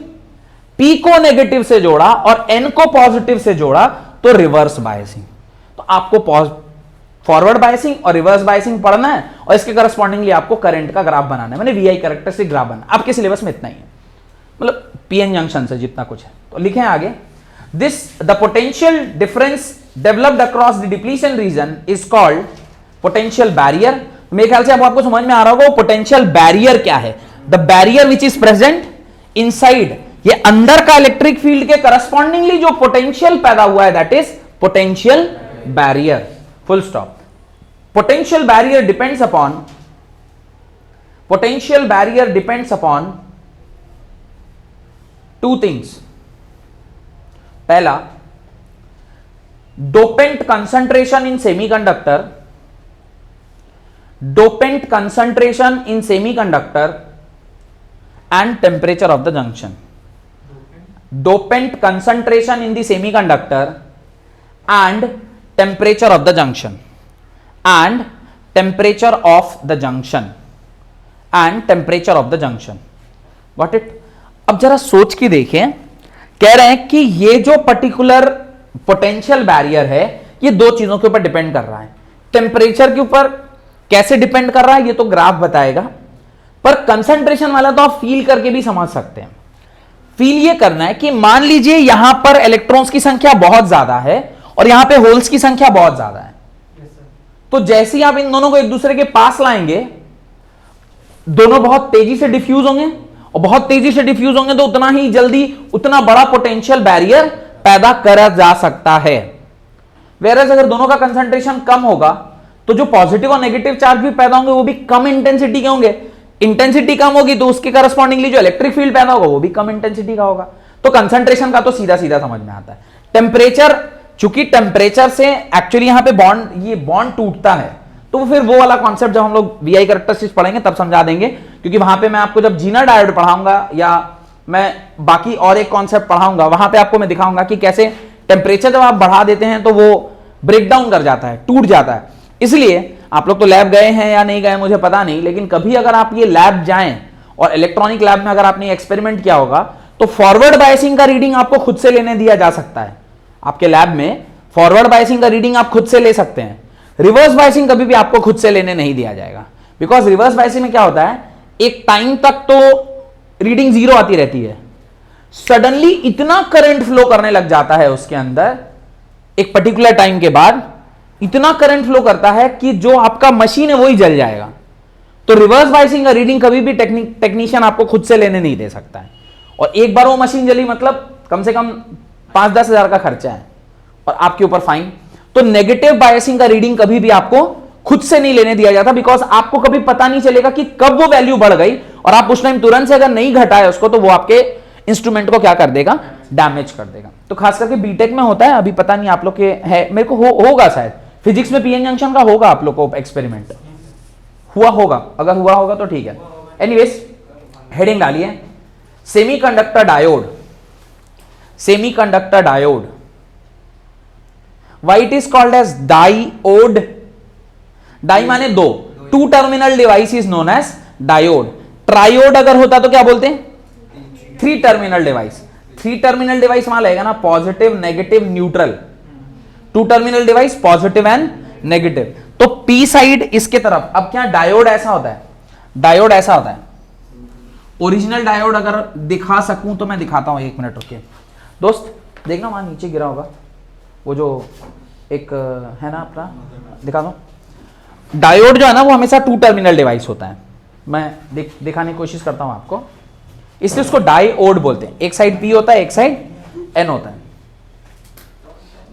पी को नेगेटिव से जोड़ा और एन को पॉजिटिव से जोड़ा तो रिवर्स बायसिंग। तो आपको फॉरवर्ड बायसिंग और रिवर्स बायसिंग पढ़ना है और इसके करस्पॉन्डिंगली आपको करंट का ग्राफ बनाना है, मैंने वीआई कैरेक्टरिस्टिक ग्राफ बनाना। आपके सिलेबस में इतना ही है, मतलब पीएन जंक्शन से जितना कुछ है। तो लिखें आगे, this the potential difference developed across the depletion region is called potential barrier. मेरे ख्याल से अब आपको समझ में आ रहा होगा वो पोटेंशियल बैरियर क्या है। The barrier which is present inside, ये अंदर का इलेक्ट्रिक फील्ड के करस्पॉन्डिंगली जो पोटेंशियल पैदा हुआ है that is potential barrier, full stop. Potential barrier depends upon two things. पहला, dopant concentration in semiconductor, dopant concentration in semiconductor and temperature of the junction. Dopant concentration in the semiconductor and temperature of the junction and temperature of the junction and temperature of the junction. Got it? अब जरा सोच के देखें, कह रहे हैं कि ये जो पर्टिकुलर पोटेंशियल बैरियर है ये दो चीजों के ऊपर डिपेंड कर रहा है। टेम्परेचर के ऊपर कैसे डिपेंड कर रहा है ये तो ग्राफ बताएगा। पर कंसंट्रेशन वाला तो आप फील करके भी समझ सकते हैं। फील ये करना है कि मान लीजिए यहां पर इलेक्ट्रॉन्स की संख्या बहुत ज्यादा है और यहां पे होल्स की संख्या बहुत ज्यादा है, तो जैसे ही आप इन दोनों को एक दूसरे के पास लाएंगे, दोनों बहुत तेजी से डिफ्यूज होंगे, और बहुत तेजी से डिफ्यूज होंगे तो उतना ही जल्दी उतना बड़ा पोटेंशियल बैरियर पैदा करा जा सकता है। वेरएज अगर दोनों का कंसंट्रेशन कम होगा तो जो पॉजिटिव और नेगेटिव चार्ज भी पैदा होंगे वो भी कम इंटेंसिटी के होंगे। इंटेंसिटी कम होगी तो उसके करस्पॉन्डिंगली जो इलेक्ट्रिक फील्ड पैदा होगा वो भी कम इंटेंसिटी का होगा। तो कंसंट्रेशन का तो सीधा सीधा समझ में आता है। टेम्परेचर, चूंकि टेम्परेचर से एक्चुअली यहां पे ये बॉन्ड टूटता है, तो फिर वो वाला कॉन्सेप्ट जब हम लोग वीआई कैरेक्टरिस्टिक्स पढ़ेंगे तब समझा देंगे, क्योंकि वहां पे मैं आपको जब जीनर डायोड पढ़ाऊंगा या मैं बाकी और एक कॉन्सेप्ट पढ़ाऊंगा, वहां पे आपको मैं दिखाऊंगा कि कैसे टेम्परेचर जब आप बढ़ा देते हैं तो वो ब्रेक डाउन कर जाता है, टूट जाता है। इसलिए आप लोग तो लैब गए हैं या नहीं गए मुझे पता नहीं, लेकिन कभी अगर आप ये लैब जाएं और इलेक्ट्रॉनिक लैब में अगर आपने एक्सपेरिमेंट किया होगा तो फॉरवर्ड बायसिंग का रीडिंग आपको खुद से लेने दिया जा सकता है। आपके लैब में फॉरवर्ड बायसिंग का रीडिंग आप खुद से ले सकते हैं। रिवर्स बायसिंग कभी भी आपको खुद से लेने नहीं दिया जाएगा, बिकॉज रिवर्स बायसिंग में क्या होता है, एक टाइम तक तो रीडिंग जीरो आती रहती है, सडनली इतना करंट फ्लो करने लग जाता है उसके अंदर, एक पर्टिकुलर टाइम के बाद इतना करंट फ्लो करता है कि जो आपका मशीन है वही जल जाएगा। तो रिवर्स बायसिंग का रीडिंग कभी भी टेक्नीशियन आपको खुद से लेने नहीं दे सकता है, और एक बार वो मशीन जली मतलब कम से कम 5-10 हजार का खर्चा है और आपके ऊपर फाइन। तो नेगेटिव बायसिंग का रीडिंग कभी भी आपको खुद से नहीं लेने दिया जाता, बिकॉज आपको कभी पता नहीं चलेगा कि कब वो वैल्यू बढ़ गई, और आप उस टाइम तुरंत से अगर नहीं घटाए उसको तो वो आपके इंस्ट्रूमेंट को क्या कर देगा, डैमेज कर देगा। तो खास करके बीटेक में होता है, अभी पता नहीं आप लोग के है, मेरे को होगा शायद फिजिक्स में पीएन जंक्शन का होगा आप लोग को एक्सपेरिमेंट हुआ होगा, अगर हुआ होगा तो ठीक है। एनीवेज हेडिंग डालिए semiconductor diode. Semiconductor diode, why it is called as diode? Di माने दो, two terminal device is known as diode. Triode अगर होता तो क्या बोलते हैं, three terminal device. Three terminal device वहां लगेगा ना, positive negative neutral. Two terminal device positive and negative, तो पी साइड इसके तरफ। अब क्या डायोड ऐसा होता है, डायोड ऐसा होता है। ओरिजिनल डायोड अगर दिखा सकूं तो मैं दिखाता हूं, एक मिनट रुकिए दोस्त, देखना वहां नीचे गिरा होगा वो जो एक है ना अपना, दिखा दो। डायोड जो है ना वो हमेशा टू टर्मिनल डिवाइस होता है, मैं दिखाने की कोशिश करता हूं आपको, इसलिए उसको डायोड बोलते हैं। एक साइड पी होता है, एक साइड एन होता है,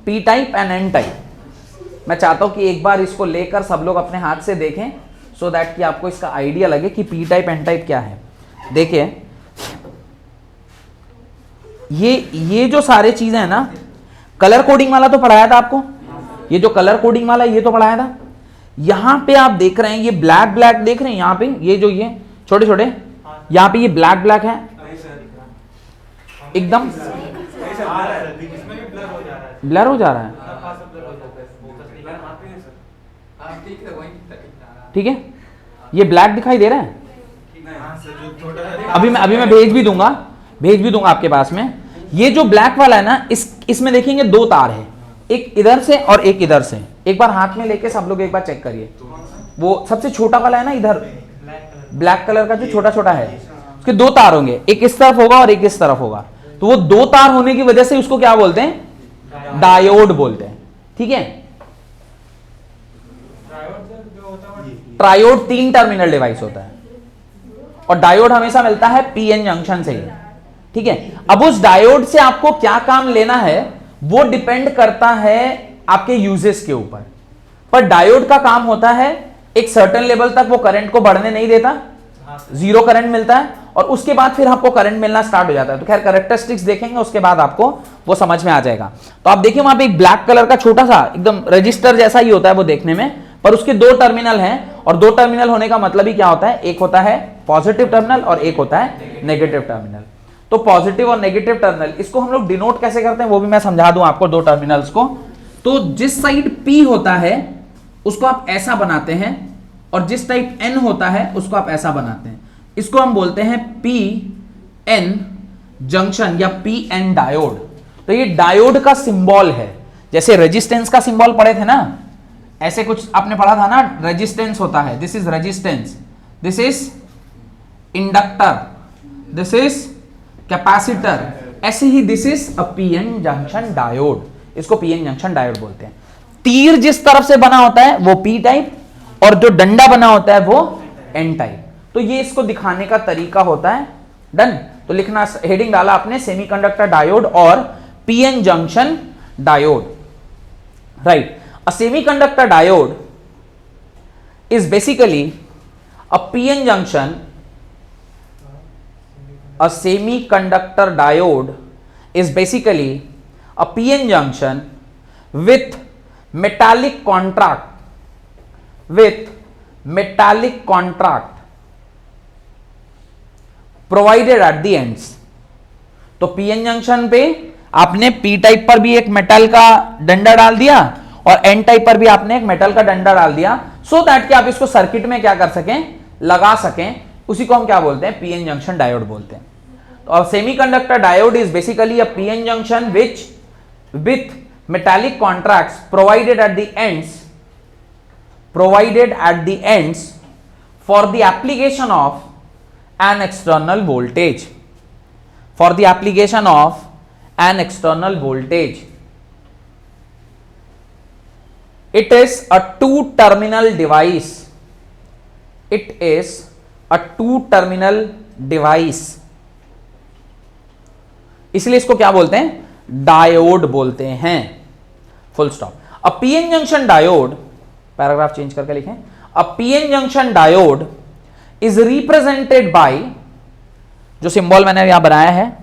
P type and N type. मैं चाहता हूं कि एक बार इसको लेकर सब लोग अपने हाथ से देखें, सो दैट कि आपको इसका आइडिया लगे कि पी टाइप एन टाइप क्या है। देखिए ये जो सारे चीजें हैं ना, कलर कोडिंग वाला तो पढ़ाया था आपको, ये जो कलर कोडिंग वाला ये तो पढ़ाया था। यहां पे आप देख रहे हैं ये ब्लैक ब्लैक देख रहे हैं, यहां पे ये जो ये छोटे छोटे यहां पे ये ब्लैक ब्लैक है एकदम ब्लर हो जा रहा है, ठीक है, ये ब्लैक दिखाई दे रहा है। अभी मैं भेज भी दूंगा आपके पास में। ये जो ब्लैक वाला है ना, इसमें देखेंगे दो तार है, एक इधर से और एक इधर से। एक बार हाथ में लेके सब लोग एक बार चेक करिए, वो सबसे छोटा वाला है ना इधर ब्लैक कलर का जो छोटा छोटा है, उसके दो तार होंगे, एक इस तरफ होगा और एक इस तरफ होगा। तो वो दो तार होने की वजह से उसको क्या बोलते हैं, डायोड बोलते हैं, ठीक है। ट्रायोड तीन टर्मिनल डिवाइस होता है और डायोड हमेशा मिलता है पीएन जंक्शन से ही, ठीक है। अब उस डायोड से आपको क्या काम लेना है वो डिपेंड करता है आपके यूजेस के ऊपर। पर डायोड का काम होता है एक सर्टेन लेवल तक वो करंट को बढ़ने नहीं देता, जीरो करंट मिलता है, और उसके बाद फिर आपको करंट मिलना स्टार्ट हो जाता है। तो खैर कैरेक्टरिस्टिक्स देखेंगे उसके बाद आपको वो समझ में आ जाएगा। तो आप देखिए वहां पे एक ब्लैक कलर का छोटा सा एकदम रजिस्टर जैसा ही होता है वो देखने में, पर उसके दो टर्मिनल हैं, और दो टर्मिनल होने का मतलब ही क्या होता है, एक होता है पॉजिटिव टर्मिनल और एक होता है नेगेटिव टर्मिनल। तो पॉजिटिव और नेगेटिव टर्मिनल, इसको हम लोग डिनोट कैसे करते हैं वो भी मैं समझा दूं आपको, दो टर्मिनल्स को। तो जिस साइड P होता है उसको आप ऐसा बनाते हैं, और जिस टाइप N होता है उसको आप ऐसा बनाते हैं। इसको हम बोलते हैं PN जंक्शन या PN डायोड। तो ये डायोड का सिंबल है, जैसे रेजिस्टेंस का सिंबल पढ़े थे ना, ऐसे कुछ आपने पढ़ा था ना, रेजिस्टेंस होता है, this is resistance, this is inductor, this is capacitor, ऐसे ही this is a PN junction diode, इसको पीएन जंक्शन डायोड बोलते हैं। तीर जिस तरफ से बना होता है वो पी टाइप और जो डंडा बना होता है वो एन टाइप। तो ये इसको दिखाने का तरीका होता है। डन। तो लिखना, हेडिंग डाला आपने सेमीकंडक्टर डायोड और PN junction diode, right. A semiconductor diode is basically a PN junction, a semiconductor diode is basically a PN junction with metallic contact provided at the ends। तो PN junction पे आपने P type पर भी एक metal का डंडा डाल दिया और एन टाइप पर भी आपने एक मेटल का डंडा डाल दिया, सो दैट कि आप इसको सर्किट में क्या कर सकें, लगा सकें। उसी को हम क्या बोलते हैं, पीएन जंक्शन डायोड बोलते हैं। तो semiconductor diode is basically a PN junction which with metallic contracts provided at the ends for the application of an external voltage, it is a two terminal device, इसलिए इसको क्या बोलते हैं, diode बोलते हैं, फुल स्टॉप। अ PN junction diode, paragraph change करके लिखें, अ PN junction diode is represented by, जो सिंबल मैंने यहां बनाया है,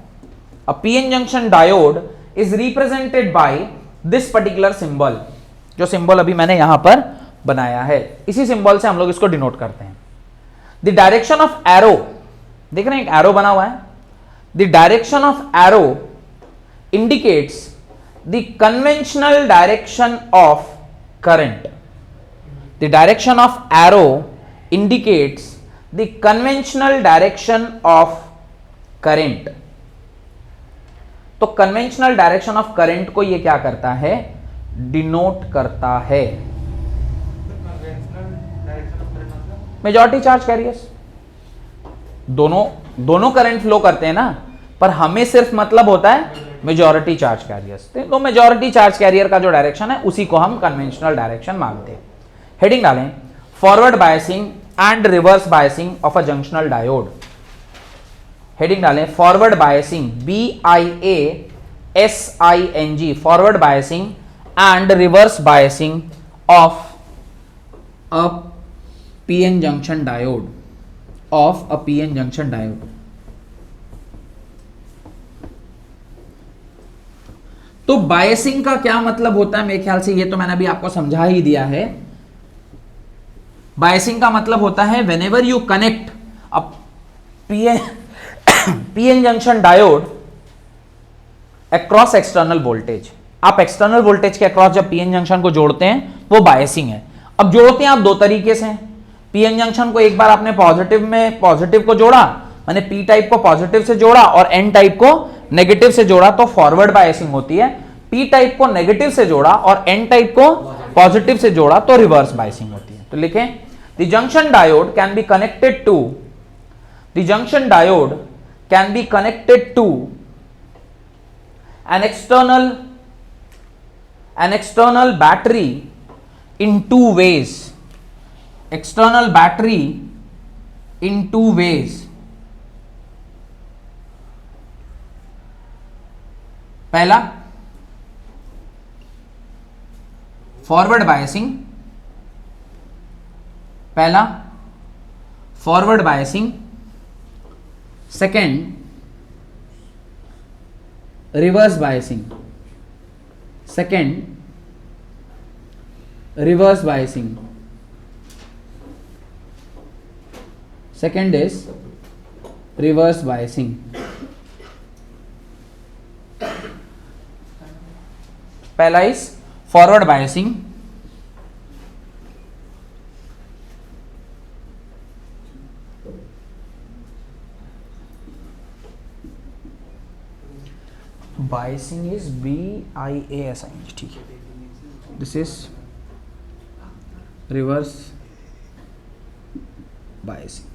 अ PN junction diode is represented by this particular symbol, जो सिंबल अभी मैंने यहां पर बनाया है, इसी सिंबल से हम लोग इसको डिनोट करते हैं। द डायरेक्शन ऑफ एरो, देख रहे हैं एक एरो बना हुआ है, the direction of arrow indicates the conventional direction of current, the direction of arrow indicates the conventional direction of current. तो कन्वेंशनल डायरेक्शन ऑफ करंट को ये क्या करता है, डिनोट करता है। मेजॉरिटी चार्ज कैरियर्स, दोनों करंट फ्लो करते हैं ना, पर हमें सिर्फ मतलब होता है मेजॉरिटी चार्ज कैरियर्स। तो मेजॉरिटी चार्ज कैरियर का जो डायरेक्शन है उसी को हम कन्वेंशनल डायरेक्शन मानते हैं। हेडिंग डालें, forward biasing and reverse biasing of a junctional diode. Heading डालें, forward biasing, BIASING, forward biasing and reverse biasing of a PN junction diode, of a PN junction diode. तो biasing का क्या मतलब होता है, मेरे ख्याल से ये तो मैंने अभी आपको समझा ही दिया है। बायसिंग का मतलब होता है whenever you connect a PN junction diode across external voltage, आप एक्सटर्नल वोल्टेज के अक्रॉस जब पीएन जंक्शन को जोड़ते हैं वो बायसिंग है। अब जोड़ते हैं आप दो तरीके से, पीएन जंक्शन को एक बार आपने पॉजिटिव में पॉजिटिव को जोड़ा, मैंने पी टाइप को पॉजिटिव से जोड़ा और एन टाइप को नेगेटिव से जोड़ा, तो फॉरवर्ड बायसिंग होती है। पी टाइप को नेगेटिव से जोड़ा और एन टाइप को पॉजिटिव से जोड़ा तो रिवर्स बायसिंग होती है। तो लिखें, the junction diode can be connected to, the junction diode can be connected to an external battery in two ways, external battery in two ways। पहला फॉरवर्ड बायसिंग, पहला forward biasing, second reverse biasing, second reverse biasing, second is reverse biasing. पहला is forward biasing, biasing is BIASING, ठीक है। This is reverse biasing.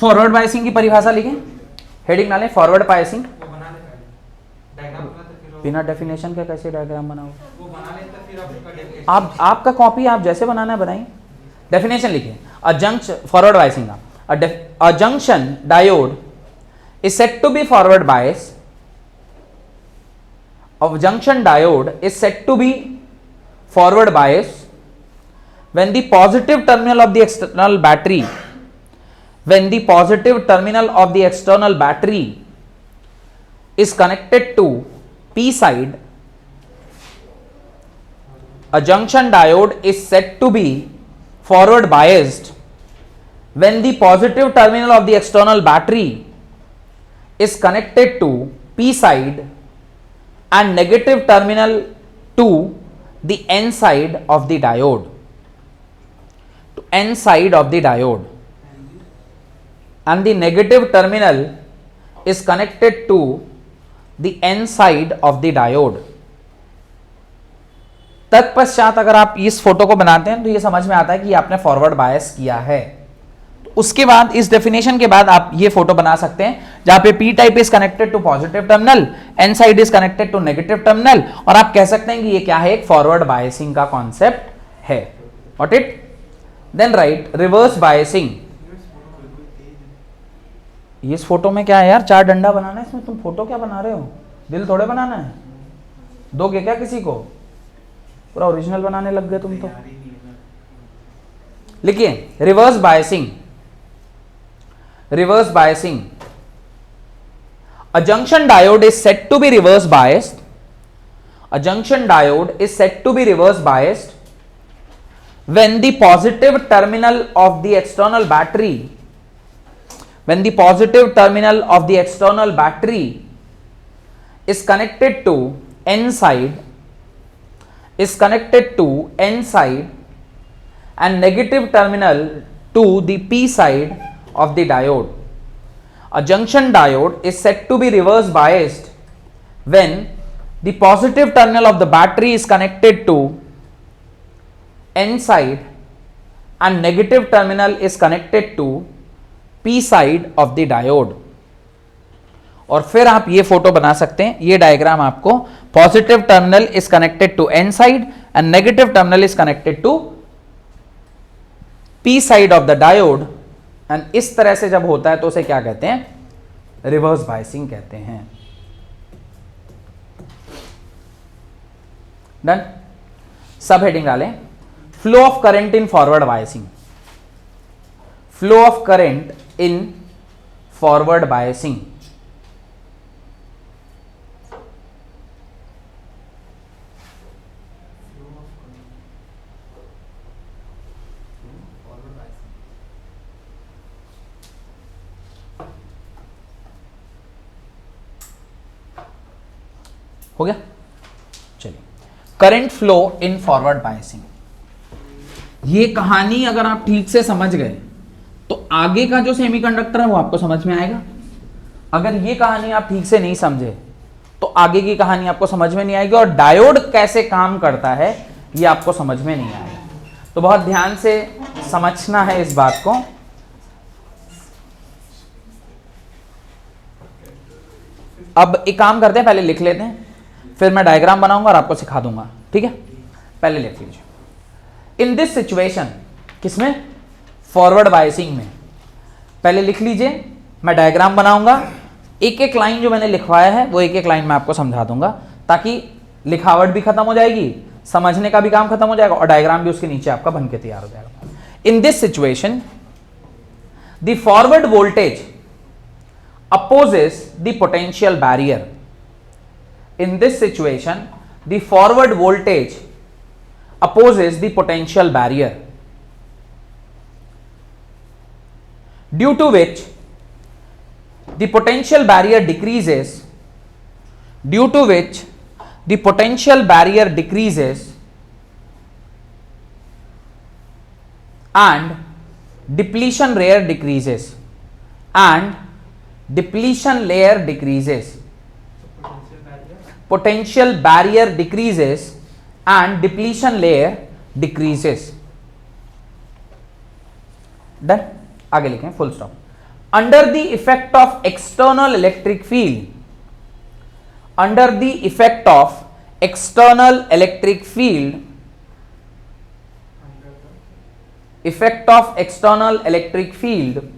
Forward biasing की परिभाषा लिखें, heading डालें forward biasing. बिना डेफिनेशन के कैसे डायग्राम बनाओगे? आप आपका कॉपी आप जैसे बनाना है बनाइए। डेफिनेशन लिखिए, अ जंक्शन, फॉरवर्ड बायसिंग का, अ junction diode is said to be forward bias. A junction diode is said to be forward bias when the positive terminal of the external battery, when the positive terminal of the external battery is connected to P side. A junction diode is said to be forward biased when the positive terminal of the external battery is connected to P side and negative terminal to the N side of the diode, to N side of the diode, and the negative terminal is connected to the N side of the diode. तत्पश्चात अगर आप इस photo को बनाते हैं तो ये समझ में आता है कि आपने फॉरवर्ड बायस किया है। उसके बाद इस डेफिनेशन के बाद आप ये फोटो बना सकते हैं जहां पे P type is connected to positive terminal, N side is connected to negative terminal, और आप कह सकते हैं कि ये क्या है, एक फॉरवर्ड बायसिंग का कॉन्सेप्ट है। Got it? Then right reverse biasing. इस फोटो में क्या है यार, चार डंडा बनाना है इसमें, तुम फोटो क्या बना रहे हो? दिल थोड़े बनाना है, दोगे क्या किसी को? पूरा ओरिजिनल बनाने लग गए तुम तो। लिखिए reverse biasing. Reverse biasing. A junction diode is said to be reverse biased. A junction diode is said to be reverse biased when the positive terminal of the external battery, when the positive terminal of the external battery is connected to N side, is connected to N side and negative terminal to the P side of the diode. A junction diode is said to be reverse biased when the positive terminal of the battery is connected to N side and negative terminal is connected to P side of the diode. और फिर आप ये photo बना सकते हैं, ये diagram आपको positive terminal is connected to N side and negative terminal is connected to P side of the diode, and इस तरह से जब होता है तो उसे क्या कहते हैं, रिवर्स बायसिंग कहते हैं। डन। सब हेडिंग डालें, flow of current in forward biasing, flow of current in forward biasing. हो गया? चलिए, current flow in forward biasing. ये कहानी अगर आप ठीक से समझ गए तो आगे का जो सेमीकंडक्टर है वो आपको समझ में आएगा। अगर ये कहानी आप ठीक से नहीं समझे तो आगे की कहानी आपको समझ में नहीं आएगी, और डायोड कैसे काम करता है ये आपको समझ में नहीं आएगा। तो बहुत ध्यान से समझना है इस बात को। अब एक काम करते हैं, पहले लिख लेते हैं, फिर मैं डायग्राम बनाऊंगा और आपको सिखा दूंगा, ठीक है? पहले लिख लीजिए। इन दिस सिचुएशन, किसमें? फॉरवर्ड बायसिंग में। पहले लिख लीजिए, मैं डायग्राम बनाऊंगा, एक एक लाइन जो मैंने लिखवाया है वो एक एक लाइन में आपको समझा दूंगा, ताकि लिखावट भी खत्म हो जाएगी, समझने का भी काम खत्म हो जाएगा, और डायग्राम भी उसके नीचे आपका बन के तैयार हो जाएगा। इन this situation the forward voltage opposes the potential barrier. In this situation, the forward voltage opposes the potential barrier, due to which the potential barrier decreases, due to which the potential barrier decreases and depletion layer decreases, and depletion layer decreases, potential barrier decreases and depletion layer decreases. Done. आगे लिखें, full stop. under the effect of external electric field, under the effect of external electric field, effect of external electric field,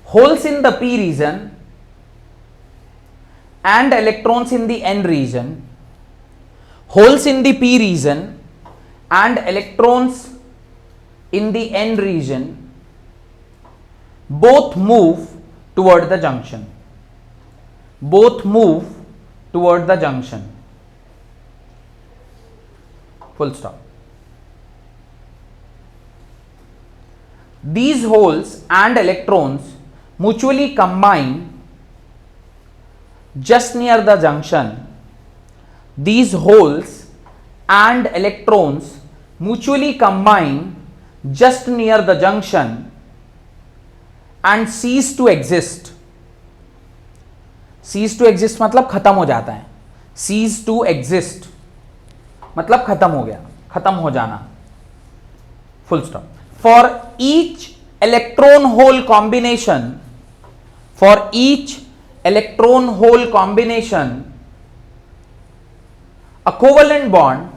holes in the p region and electrons in the n region, holes in the p region and electrons in the n region both move toward the junction, both move toward the junction, full stop. These holes and electrons mutually combine just near the junction. These holes and electrons mutually combine just near the junction and cease to exist. Cease to exist मतलब खत्म हो जाता है. Cease to exist मतलब खत्म हो गया, खत्म हो जाना. Full stop. For each electron hole combination, for each electron hole combination, a covalent bond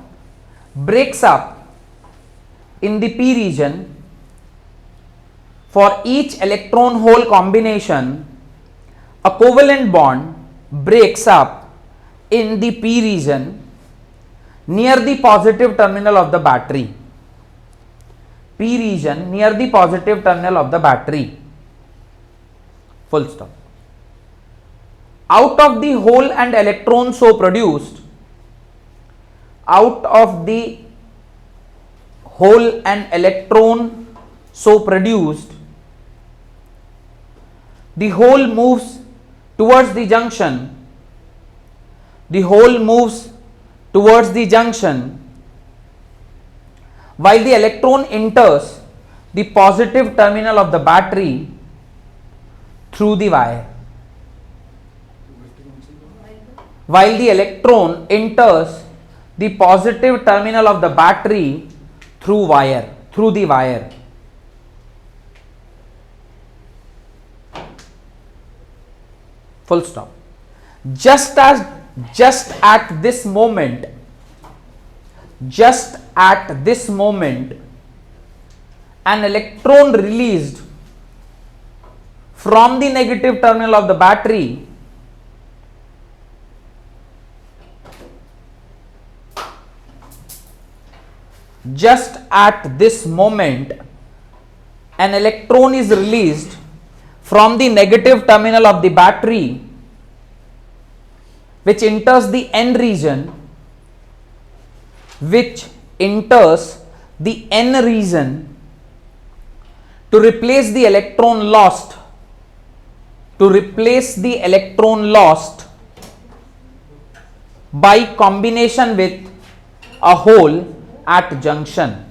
breaks up in the p region. For each electron hole combination, a covalent bond breaks up in the p region near the positive terminal of the battery. P region near the positive terminal of the battery. Full stop. Out of the hole and electron so produced, out of the hole and electron so produced, the hole moves towards the junction, the hole moves towards the junction while the electron enters the positive terminal of the battery through the wire. While the electron enters the positive terminal of the battery through the wire. Full stop. Just at this moment, an electron released from the negative terminal of the battery just at this moment an electron is released from the negative terminal of the battery which enters the n region, to replace the electron lost by combination with a hole at junction.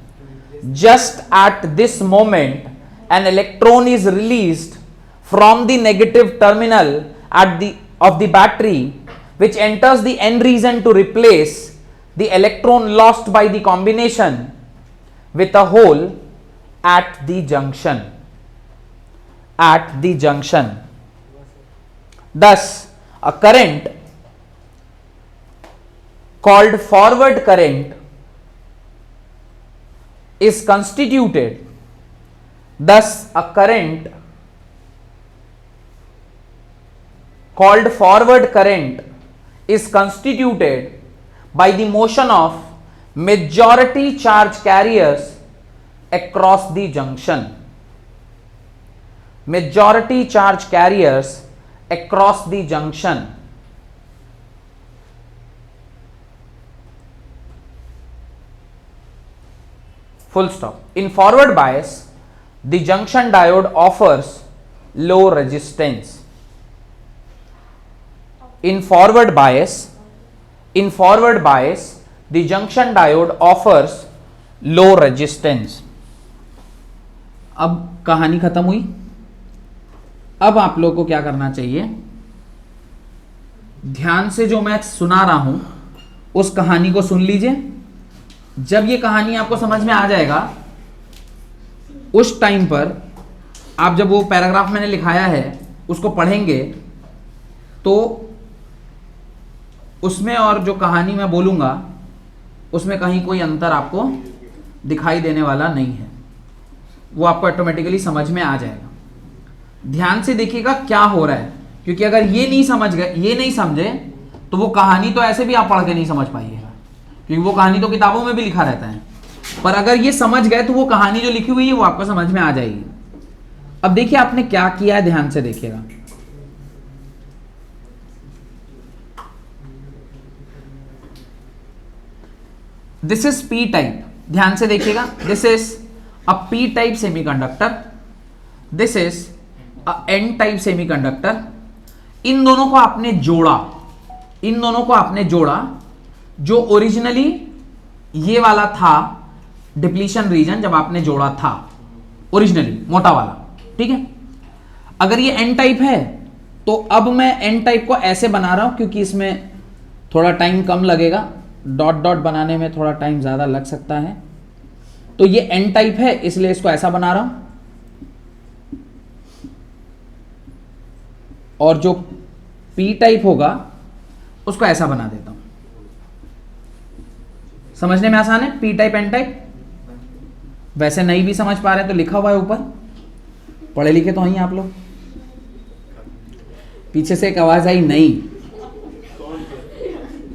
Just at this moment an electron is released from the negative terminal of the battery which enters the n region to replace the electron lost by the combination with a hole at the junction. Thus a current called forward current is constituted. Thus a current called forward current is constituted by the motion of majority charge carriers across the junction. Majority charge carriers across the junction. Full stop. In forward bias, the junction diode offers low resistance. In forward bias, the junction diode offers low resistance. अब कहानी खत्म हुई. अब आप लोगों को क्या करना चाहिए, ध्यान से जो मैं सुना रहा हूं उस कहानी को सुन लीजिए. जब ये कहानी आपको समझ में आ जाएगा उस टाइम पर आप जब वो पैराग्राफ मैंने लिखाया है उसको पढ़ेंगे तो उसमें और जो कहानी मैं बोलूंगा उसमें कहीं कोई अंतर आपको दिखाई देने वाला नहीं है, वो आपको ऑटोमेटिकली समझ में आ जाएगा। ध्यान से देखिएगा क्या हो रहा है, क्योंकि अगर ये नहीं समझ गए, ये नहीं समझे, तो वो कहानी तो ऐसे भी आप पढ़ के नहीं समझ पाइएगा, क्योंकि वो कहानी तो किताबों में भी लिखा रहता है। पर अगर ये समझ गए तो वो कहानी जो लिखी हुई है वो आपको समझ में आ जाएगी। अब देखिए आपने क्या किया है, ध्यान से देखिएगा। दिस इज पी टाइप, ध्यान से देखिएगा। This is a P type semiconductor, this is a N type semiconductor. इन दोनों को आपने जोड़ा, इन दोनों को आपने जोड़ा। जो ओरिजिनली ये वाला था डिप्लीशन रीजन, जब आपने जोड़ा था ओरिजिनली मोटा वाला, ठीक है। अगर ये एन टाइप है तो अब मैं एन टाइप को ऐसे बना रहा हूं, क्योंकि इसमें थोड़ा टाइम कम लगेगा, डॉट डॉट बनाने में थोड़ा टाइम ज्यादा लग सकता है। तो ये एन टाइप है इसलिए इसको ऐसा बना रहा हूं, और जो पी टाइप होगा उसको ऐसा बना देता हूं। समझने में आसान है, पी टाइप एन टाइप। वैसे नहीं भी समझ पा रहे तो लिखा हुआ है ऊपर, पढ़े लिखे तो हैं आप लोग। पीछे से एक आवाज आई नहीं,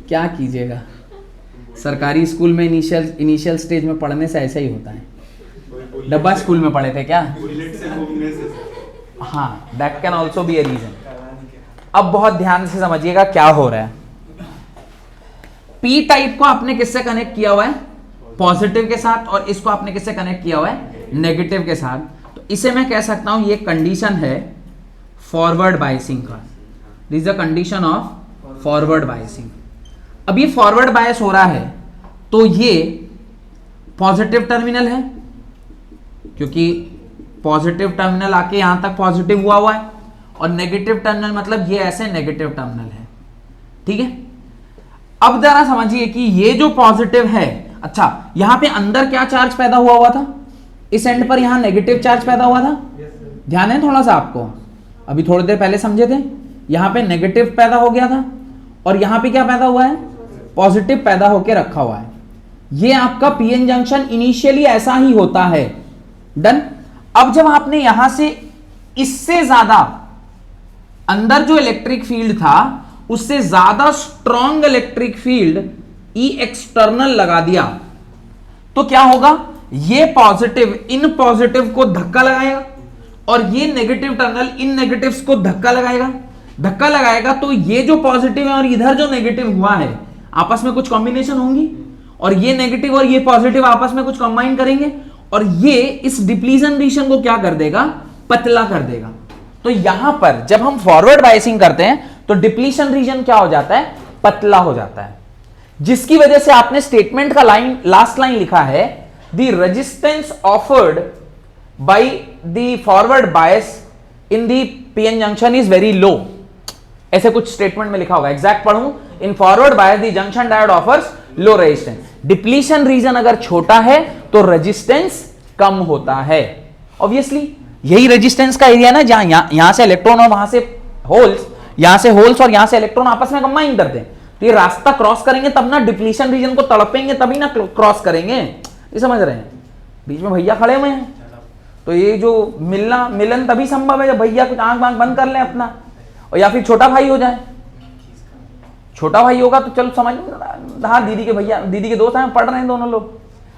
क्या कीजिएगा, सरकारी स्कूल में इनिशियल स्टेज में पढ़ने से ऐसा ही होता है। डब्बा स्कूल में पढ़े थे क्या? हाँ, that can also be a reason. अब बहुत ध्यान से समझिएगा क्या हो रहा है। पी टाइप को आपने किससे कनेक्ट किया हुआ है? पॉजिटिव के साथ, और इसको आपने किससे कनेक्ट किया हुआ है? नेगेटिव के साथ। तो इसे मैं कह सकता हूं ये कंडीशन है फॉरवर्ड बायसिंग का। This is a condition of forward biasing. अब ये फॉरवर्ड बायस हो रहा है तो ये पॉजिटिव टर्मिनल है, क्योंकि पॉजिटिव टर्मिनल आके यहां तक पॉजिटिव हुआ है, और नेगेटिव टर्मिनल मतलब ये ऐसे नेगेटिव टर्मिनल है, ठीक है। अब जरा समझिए कि ये जो पॉजिटिव है, अच्छा यहां पे अंदर क्या चार्ज पैदा हुआ था? इस एंड पर यहां नेगेटिव चार्ज पैदा हुआ था। ध्यान है थोड़ा सा आपको, अभी थोड़ी देर पहले समझे थे, यहां पे नेगेटिव पैदा हो गया था और यहां पे क्या पैदा हुआ है? पॉजिटिव पैदा होकर रखा हुआ है। ये आपका पीएन जंक्शन इनिशियली ऐसा ही होता है। डन। अब जब आपने यहां से इससे ज्यादा अंदर जो इलेक्ट्रिक फील्ड था उससे ज्यादा strong electric field E external लगा दिया, तो क्या होगा? ये पॉजिटिव इन पॉजिटिव को धक्का लगाएगा और ये नेगेटिव टर्मिनल इन नेगेटिव्स को धक्का लगाएगा। धक्का लगाएगा तो ये जो पॉजिटिव है और इधर जो नेगेटिव हुआ है आपस में कुछ कॉम्बिनेशन होंगी, और ये नेगेटिव और ये पॉजिटिव आपस में कुछ कंबाइन करेंगे, और ये इस डिप्लीशन रीजन को क्या कर देगा? पतला कर देगा। तो यहां पर जब हम फॉरवर्ड बायसिंग करते हैं तो डिप्लीशन रीजन क्या हो जाता है? पतला हो जाता है, जिसकी वजह से आपने स्टेटमेंट का लास्ट लाइन लिखा है, the resistance offered by the forward bias in the PN junction is very low. ऐसे कुछ स्टेटमेंट में लिखा होगा, एग्जैक्ट पढ़ूं, in forward bias the junction diode offers low resistance. Depletion region अगर छोटा है तो रेजिस्टेंस कम होता है। ऑब्वियसली यही रेजिस्टेंस का एरिया ना, जहां यहां से इलेक्ट्रॉन और वहां से होल्स, यहां से होल्स और यहां से इलेक्ट्रॉन आपस में कंबाइन करते हैं, तो ये रास्ता क्रॉस करेंगे तब ना, डिप्लीशन रीजन को तड़पेंगे तभी ना क्रॉस करेंगे। ये समझ रहे हैं? बीच में भैया खड़े हुए हैं तो ये जो मिलन तभी संभव है जब भैया कुछ आंख वांख बंद कर ले अपना, और या फिर छोटा भाई हो जाए। छोटा भाई होगा तो चलो समझ, हाँ दीदी के भैया, दीदी के दोस्त हैं, पढ़ रहे हैं दोनों लोग,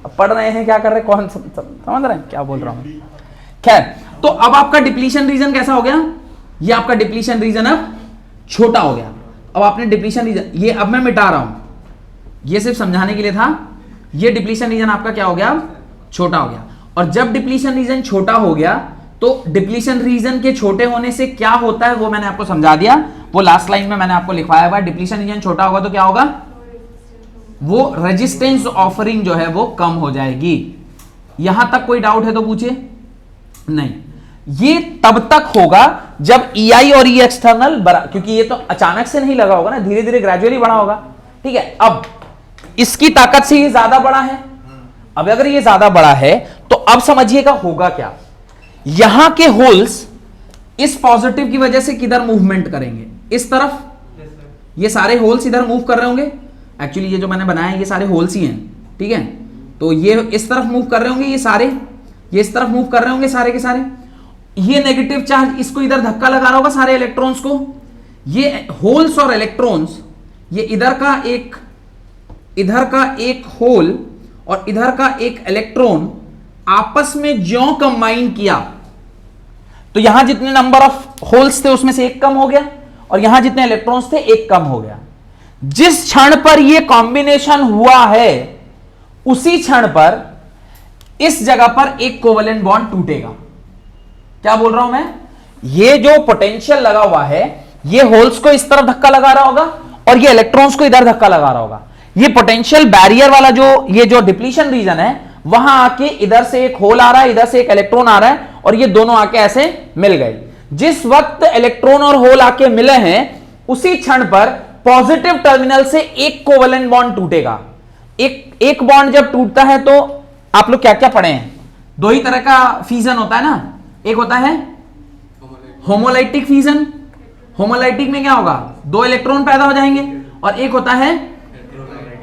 अब पढ़ रहे हैं, क्या कर रहे हैं, कौन समझ रहे हैं क्या बोल रहा हूं। खैर, तो अब आपका डिप्लीशन रीजन कैसा हो गया? ये आपका डिप्लीशन रीजन अब छोटा हो गया। अब आपने डिप्लीशन रीजन, ये अब मैं मिटा रहा हूं, ये सिर्फ समझाने के लिए था। ये डिप्लीशन रीजन आपका क्या हो गया? छोटा हो गया। और जब डिप्लीशन रीजन छोटा हो गया तो डिप्लीशन रीजन के छोटे होने से क्या होता है वो मैंने आपको समझा दिया, वो लास्ट लाइन में मैंने आपको लिखवाया हुआ है। डिप्लीशन रीजन छोटा होगा तो क्या होगा? वो रेजिस्टेंस ऑफरिंग जो है वो कम हो जाएगी। यहां तक कोई डाउट है तो पूछिए। नहीं, ये तब तक होगा जब EI और E एक्सटर्नल बड़ा, क्योंकि ये तो अचानक से नहीं लगा होगा ना, धीरे धीरे ग्रेजुअली बड़ा होगा, ठीक है। अब इसकी ताकत से ये ज्यादा बड़ा है। अब अगर ये ज्यादा बड़ा है तो अब समझिएगा होगा क्या। यहां के होल्स इस पॉजिटिव की वजह से किधर मूवमेंट करेंगे, इस तरफ। ये सारे होल्स इधर मूव कर रहे होंगे। एक्चुअली ये जो मैंने बनाया है ये सारे होल्स ही हैं, ठीक है। तो ये इस तरफ मूव कर रहे होंगे, ये सारे ये इस तरफ मूव कर रहे होंगे सारे के सारे। ये नेगेटिव चार्ज इसको इधर धक्का लगा रहा होगा सारे इलेक्ट्रॉन्स को। ये होल्स और इलेक्ट्रॉन्स, ये इधर का एक होल और इधर का एक इलेक्ट्रॉन आपस में ज्यों कंबाइन किया तो यहां जितने नंबर ऑफ होल्स थे उसमें से एक कम हो गया और यहां जितने इलेक्ट्रॉन्स थे एक कम हो गया। जिस क्षण पर यह कॉम्बिनेशन हुआ है उसी क्षण पर इस जगह पर एक कोवेलेंट बॉन्ड टूटेगा। क्या बोल रहा हूं मैं? ये जो पोटेंशियल लगा हुआ है ये होल्स को इस तरफ धक्का लगा रहा होगा और ये इलेक्ट्रॉन्स को इधर धक्का लगा रहा होगा। ये पोटेंशियल बैरियर वाला जो डिप्लीशन रीजन है वहां आके इधर से एक होल आ रहा है, इधर से एक इलेक्ट्रॉन आ रहा है और ये दोनों आके ऐसे मिल गए। जिस वक्त इलेक्ट्रॉन और होल आके मिले हैं उसी क्षण पर पॉजिटिव टर्मिनल से एक कोवेलेंट बॉन्ड टूटेगा। एक बॉन्ड जब टूटता है तो आप लोग क्या क्या पढ़े हैं? दो ही तरह का फ्यूजन होता है ना। एक होता है होमोलाइटिक फ्यूजन। होमोलाइटिक में क्या होगा? दो इलेक्ट्रॉन पैदा हो जाएंगे। और एक होता है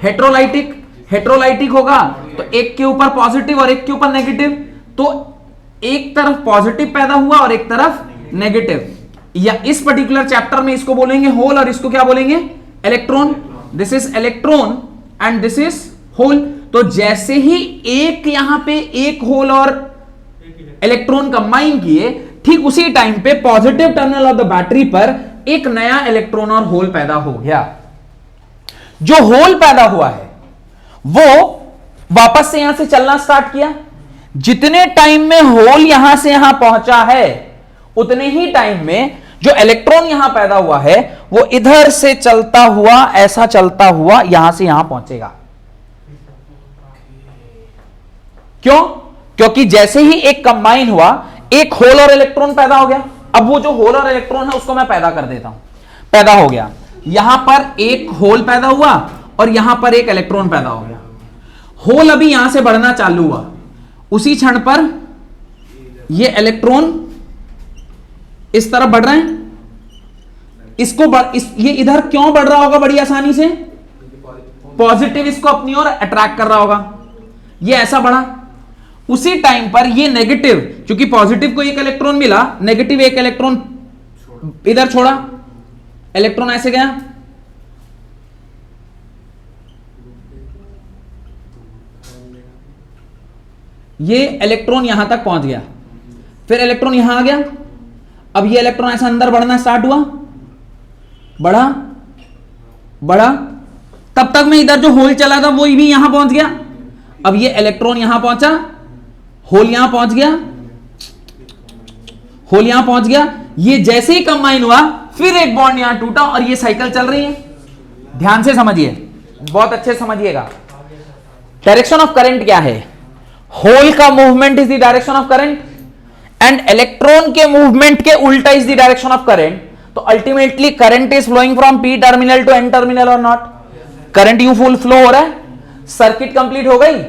हेट्रोलाइटिक। हेट्रोलाइटिक होगा तो एक के ऊपर पॉजिटिव और एक के ऊपर नेगेटिव। तो एक तरफ पॉजिटिव पैदा हुआ और एक तरफ नेगेटिव। या इस पर्टिकुलर चैप्टर में इसको बोलेंगे होल और इसको क्या बोलेंगे? Electron. This is electron and this is hole. तो जैसे ही एक यहां पे एक होल और इलेक्ट्रॉन कंबाइन किए ठीक उसी टाइम पे positive terminal of the battery पर एक नया इलेक्ट्रॉन और होल पैदा हो गया। जो होल पैदा हुआ है वो वापस से यहां से चलना स्टार्ट किया। जितने टाइम में होल यहां से यहां पहुंचा है उतने ही टाइम में जो इलेक्ट्रॉन यहां पैदा हुआ है वो इधर से चलता हुआ ऐसा चलता हुआ यहां से यहां पहुंचेगा। क्यों? क्योंकि जैसे ही एक कंबाइन हुआ एक होल और इलेक्ट्रॉन पैदा हो गया। अब वो जो होल और इलेक्ट्रॉन है उसको मैं पैदा कर देता हूं। पैदा हो गया, यहां पर एक होल पैदा हुआ और यहां पर एक इलेक्ट्रॉन पैदा हो गया। होल अभी यहां से बढ़ना चालू हुआ, उसी क्षण पर ये इलेक्ट्रॉन इस तरफ बढ़ रहे हैं। ये इधर क्यों बढ़ रहा होगा? बड़ी आसानी से पॉजिटिव इसको अपनी ओर अट्रैक्ट कर रहा होगा। ये ऐसा बढ़ा, उसी टाइम पर ये नेगेटिव, क्योंकि पॉजिटिव को एक इलेक्ट्रॉन मिला, नेगेटिव एक इलेक्ट्रॉन इधर छोड़ा, इलेक्ट्रॉन ऐसे गया। ये इलेक्ट्रॉन यहां तक पहुंच गया, फिर इलेक्ट्रॉन यहां आ गया। अब ये इलेक्ट्रॉन ऐसा अंदर बढ़ना स्टार्ट हुआ, बढ़ा बढ़ा, तब तक में इधर जो होल चला था वो भी यहां पहुंच गया। अब ये इलेक्ट्रॉन यहां पहुंचा, होल यहां पहुंच गया, होल यहां पहुंच गया। ये जैसे ही कंबाइन हुआ फिर एक बॉन्ड यहां टूटा और ये साइकिल चल रही है। ध्यान से समझिए, बहुत अच्छे समझिएगा। डायरेक्शन ऑफ करंट क्या है? होल का movement is the direction of current and electron के मूवमेंट के उल्टा is the direction of current. तो ultimately current is flowing from P terminal to N terminal और नॉट? करंट यू फुल फ्लो हो रहा है, सर्किट कंप्लीट हो गई।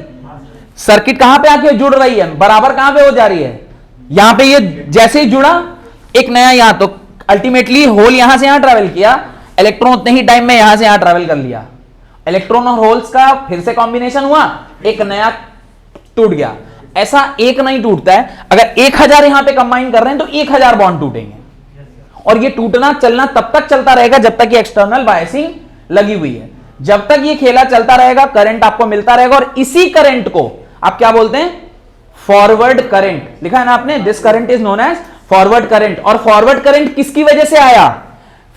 सर्किट कहां पे आके जुड़ रही है? बराबर कहां पे हो जा रही है? यहां पे ये जैसे ही जुड़ा एक नया यहां, तो अल्टीमेटली होल यहां से यहां ट्रेवल किया, इलेक्ट्रॉन उतने ही टाइम में यहां से यहां ट्रेवल कर लिया। इलेक्ट्रॉन और होल्स का फिर से कॉम्बिनेशन हुआ, एक नया टूट गया। ऐसा एक नहीं टूटता है, अगर 1000 यहां पे कंबाइन कर रहे हैं तो 1000 बॉन्ड टूटेंगे और ये टूटना चलना तब तक चलता रहेगा जब तक ये एक्सटर्नल बायसिंग लगी हुई है। जब तक ये खेला चलता रहेगा करंट आपको मिलता रहेगा और इसी करंट को आप क्या बोलते हैं? Forward current. लिखा है ना आपने, this current is known as forward current. और फॉरवर्ड करंट किसकी वजह से आया?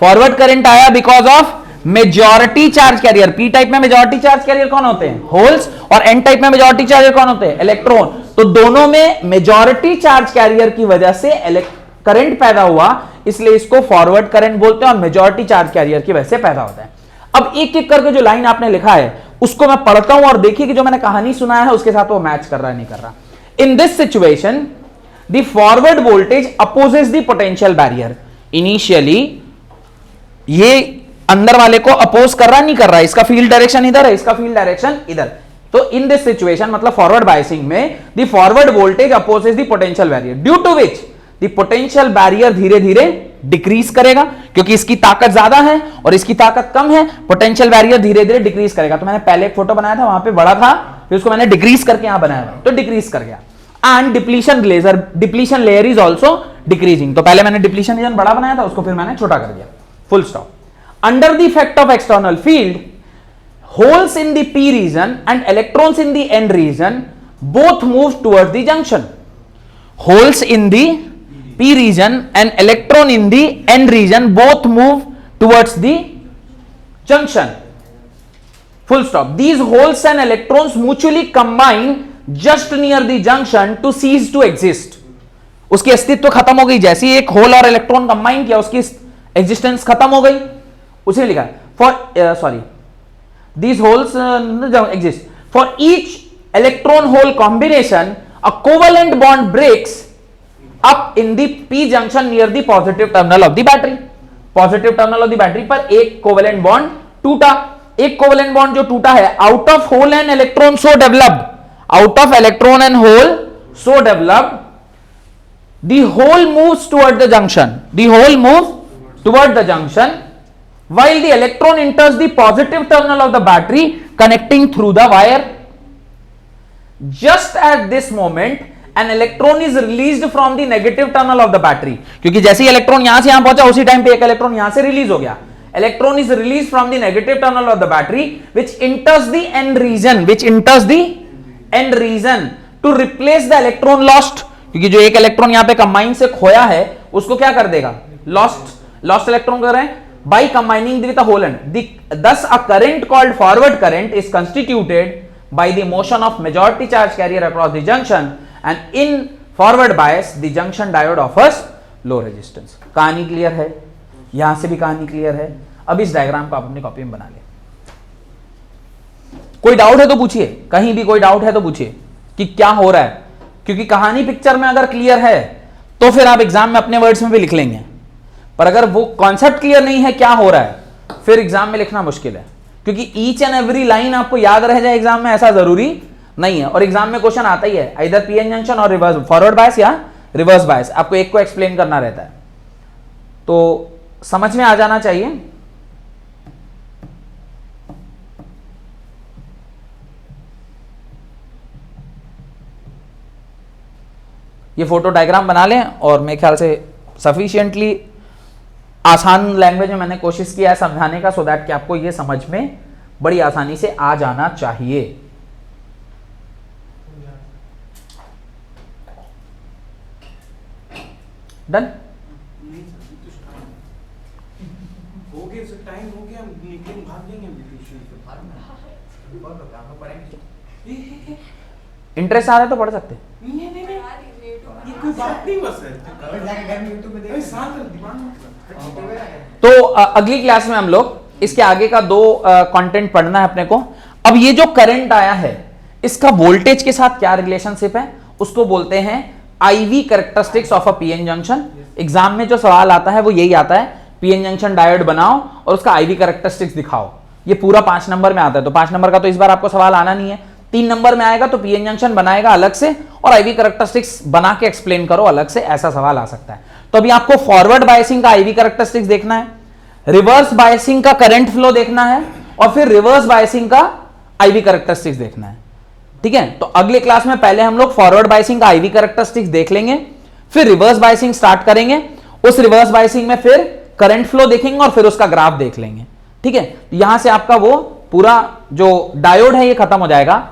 फॉरवर्ड करंट आया because of majority charge carrier. P type में मेजॉरिटी चार्ज कैरियर कौन होते हैं? होल्स। और एन टाइप में मेजॉरिटी चार्ज कौन होते हैं? इलेक्ट्रॉन। तो दोनों में मेजॉरिटी चार्ज कैरियर की वजह से करंट पैदा हुआ, इसलिए इसको फॉरवर्ड करंट बोलते हैं और मेजॉरिटी चार्ज कैरियर की वजह से पैदा होता है। अब एक एक करके जो लाइन आपने लिखा है उसको मैं पढ़ता हूं और देखिए कि जो मैंने कहानी सुनाया है उसके साथ वो मैच कर रहा है नहीं कर रहा। इन this situation the forward voltage opposes the potential barrier. Initially ये अंदर वाले को अपोज कर रहा नहीं कर रहा है, इसका फील्ड डायरेक्शन इधर है, इसका फील्ड डायरेक्शन इधर। तो इन दिस सिचुएशन मतलब फॉरवर्ड बायसिंग में the forward voltage opposes the potential barrier due to which the potential barrier धीरे धीरे डिक्रीज करेगा, क्योंकि इसकी ताकत ज्यादा है और इसकी ताकत कम है, पोटेंशियल बैरियर धीरे धीरे डिक्रीज करेगा। तो मैंने पहले एक फोटो बनाया था, वहां पे बड़ा था, फिर उसको मैंने डिक्रीज करके यहां बनाया तो डिक्रीज कर गया। And depletion layer is also decreasing. तो पहले मैंने डिप्लीशन रीजन बड़ा बनाया था, उसको फिर मैंने छोटा कर दिया। Full stop. Under the effect of external field, holes in the p region and electrons in the n region both move towards the junction. Holes in the p region and electron in the n region both move towards the junction. Full stop. These holes and electrons mutually combine just near the junction to cease to exist. उसकी अस्तित्व खत्म हो गई, जैसे ही एक whole और electron combine किया उसकी एग्जिस्टेंस खत्म हो गई। उसे लिखा for these holes exist. For each electron hole combination, a covalent bond breaks up in the p junction near the positive terminal of the battery. Positive terminal of the battery पर एक covalent bond टूटा। एक covalent bond जो टूटा है, out of hole and electron so developed, out of electron and hole so developed, the hole moves toward the junction. The hole moves toward the junction while the electron enters the positive terminal of the battery connecting through the wire. Just at this moment an electron is released from the negative terminal of the battery. क्योंकि जैसे ही electron यहां से यहां पहुंचा उसी time पे एक electron यहां से रिलीज हो गया। Electron is released from the negative terminal of the battery which enters the n region to replace the electron lost. क्योंकि जो एक इलेक्ट्रॉन यहां पे कंबाइन से खोया है उसको क्या कर देगा, लॉस्ट इलेक्ट्रॉन कर रहे हैं by combining with a hole end. Thus a current called forward current is constituted by the motion of majority charge carrier across the junction, and in forward bias the junction diode offers low resistance. कहानी clear है, यहां से भी कहानी clear है। अब इस diagram को आप अपनी कॉपी में बना ले। कोई डाउट है तो पूछिए, कहीं भी कोई डाउट है तो पूछिए कि क्या हो रहा है, क्योंकि कहानी पिक्चर में अगर क्लियर है तो फिर आप एग्जाम में अपने वर्ड्स में भी लिख लेंगे, पर अगर वो कॉन्सेप्ट क्लियर नहीं है क्या हो रहा है फिर एग्जाम में लिखना मुश्किल है, क्योंकि ईच एंड एवरी लाइन आपको याद रह जाए एग्जाम में ऐसा जरूरी नहीं है। और एग्जाम में क्वेश्चन आता ही है, इधर पीएन जंक्शन और रिवर्स फॉरवर्ड बायस या रिवर्स बायस, आपको एक को एक्सप्लेन करना रहता है, तो समझ में आ जाना चाहिए। ये फोटो डायग्राम बना लें और मेरे ख्याल से सफिशिएंटली आसान लैंग्वेज में मैंने कोशिश किया है समझाने का, सो दैट कि आपको ये समझ में बड़ी आसानी से आ जाना चाहिए। डन? हो गया, टाइम हो गया, निकलेंगे, भाग जाएंगे। इंटरेस्ट आ रहा है तो पढ़ सकते। नहीं, ये कोई बात नहीं, बस तो अगली क्लास में हम लोग इसके आगे का दो कंटेंट पढ़ना है अपने को। अब ये जो करंट आया है इसका वोल्टेज के साथ क्या रिलेशनशिप है, उसको बोलते हैं IV characteristics of a PN junction. Exam में जो सवाल आता है वो यही आता है, पीएन जंक्शन डायोड बनाओ और उसका आईवी कैरेक्टरिस्टिक्स दिखाओ। ये पूरा 5 नंबर में आता है, तो 5 नंबर का तो इस बार आपको सवाल आना नहीं है। 3 नंबर में आएगा तो पीएन जंक्शन बनाएगा अलग से और आईवी कैरेक्टरिस्टिक्स बना के एक्सप्लेन करो अलग से, ऐसा सवाल आ सकता है। तो अभी आपको फॉरवर्ड बायसिंग का आईवी कैरेक्टरिस्टिक्स देखना है, रिवर्स बायसिंग का करंट फ्लो देखना है और फिर रिवर्स बायसिंग का आईवी कैरेक्टरिस्टिक्स देखना है। ठीक है, तो अगले क्लास में पहले हम लोग फॉरवर्ड बायसिंग का आईवी कैरेक्टरिस्टिक्स देख लेंगे, फिर रिवर्स बायसिंग स्टार्ट करेंगे, उस रिवर्स बायसिंग में फिर करंट फ्लो देखेंगे और फिर उसका ग्राफ देख लेंगे। ठीक है, यहां से आपका वो पूरा जो डायोड है ये खत्म हो जाएगा।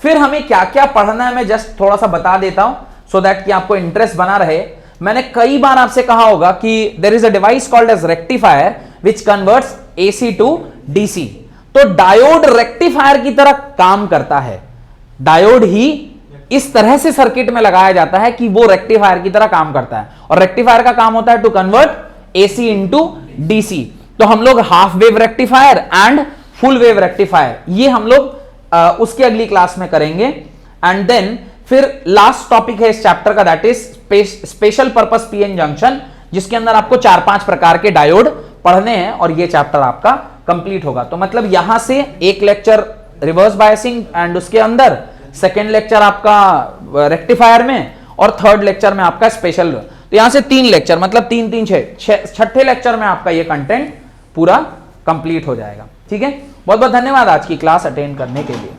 फिर हमें क्या क्या पढ़ना है मैं जस्ट थोड़ा सा बता देता हूं, सो दैट कि आपको इंटरेस्ट बना रहे। मैंने कई बार आपसे कहा होगा कि there is a device called as rectifier which converts AC to DC. तो डायोड रेक्टिफायर की तरह काम करता है, डायोड ही इस तरह से सर्किट में लगाया जाता है कि वो रेक्टिफायर की तरह काम करता है, और रेक्टिफायर का काम होता है to convert AC into DC. तो हम लोग half wave rectifier and full wave rectifier ये हम लोग उसके अगली क्लास में करेंगे। एंड देन फिर लास्ट टॉपिक है इस चैप्टर का, that is special purpose PN junction, जिसके अंदर आपको 4-5 प्रकार के डायोड पढ़ने हैं और ये चैप्टर आपका कंप्लीट होगा। तो मतलब यहां से एक लेक्चर रिवर्स बायसिंग एंड उसके अंदर सेकेंड लेक्चर आपका रेक्टिफायर में और थर्ड लेक्चर में आपका स्पेशल। तो यहां से 3 लेक्चर मतलब 3 3 6 छठे लेक्चर में आपका ये कंटेंट पूरा कंप्लीट हो जाएगा। ठीक है, बहुत बहुत धन्यवाद आज की क्लास अटेंड करने के लिए।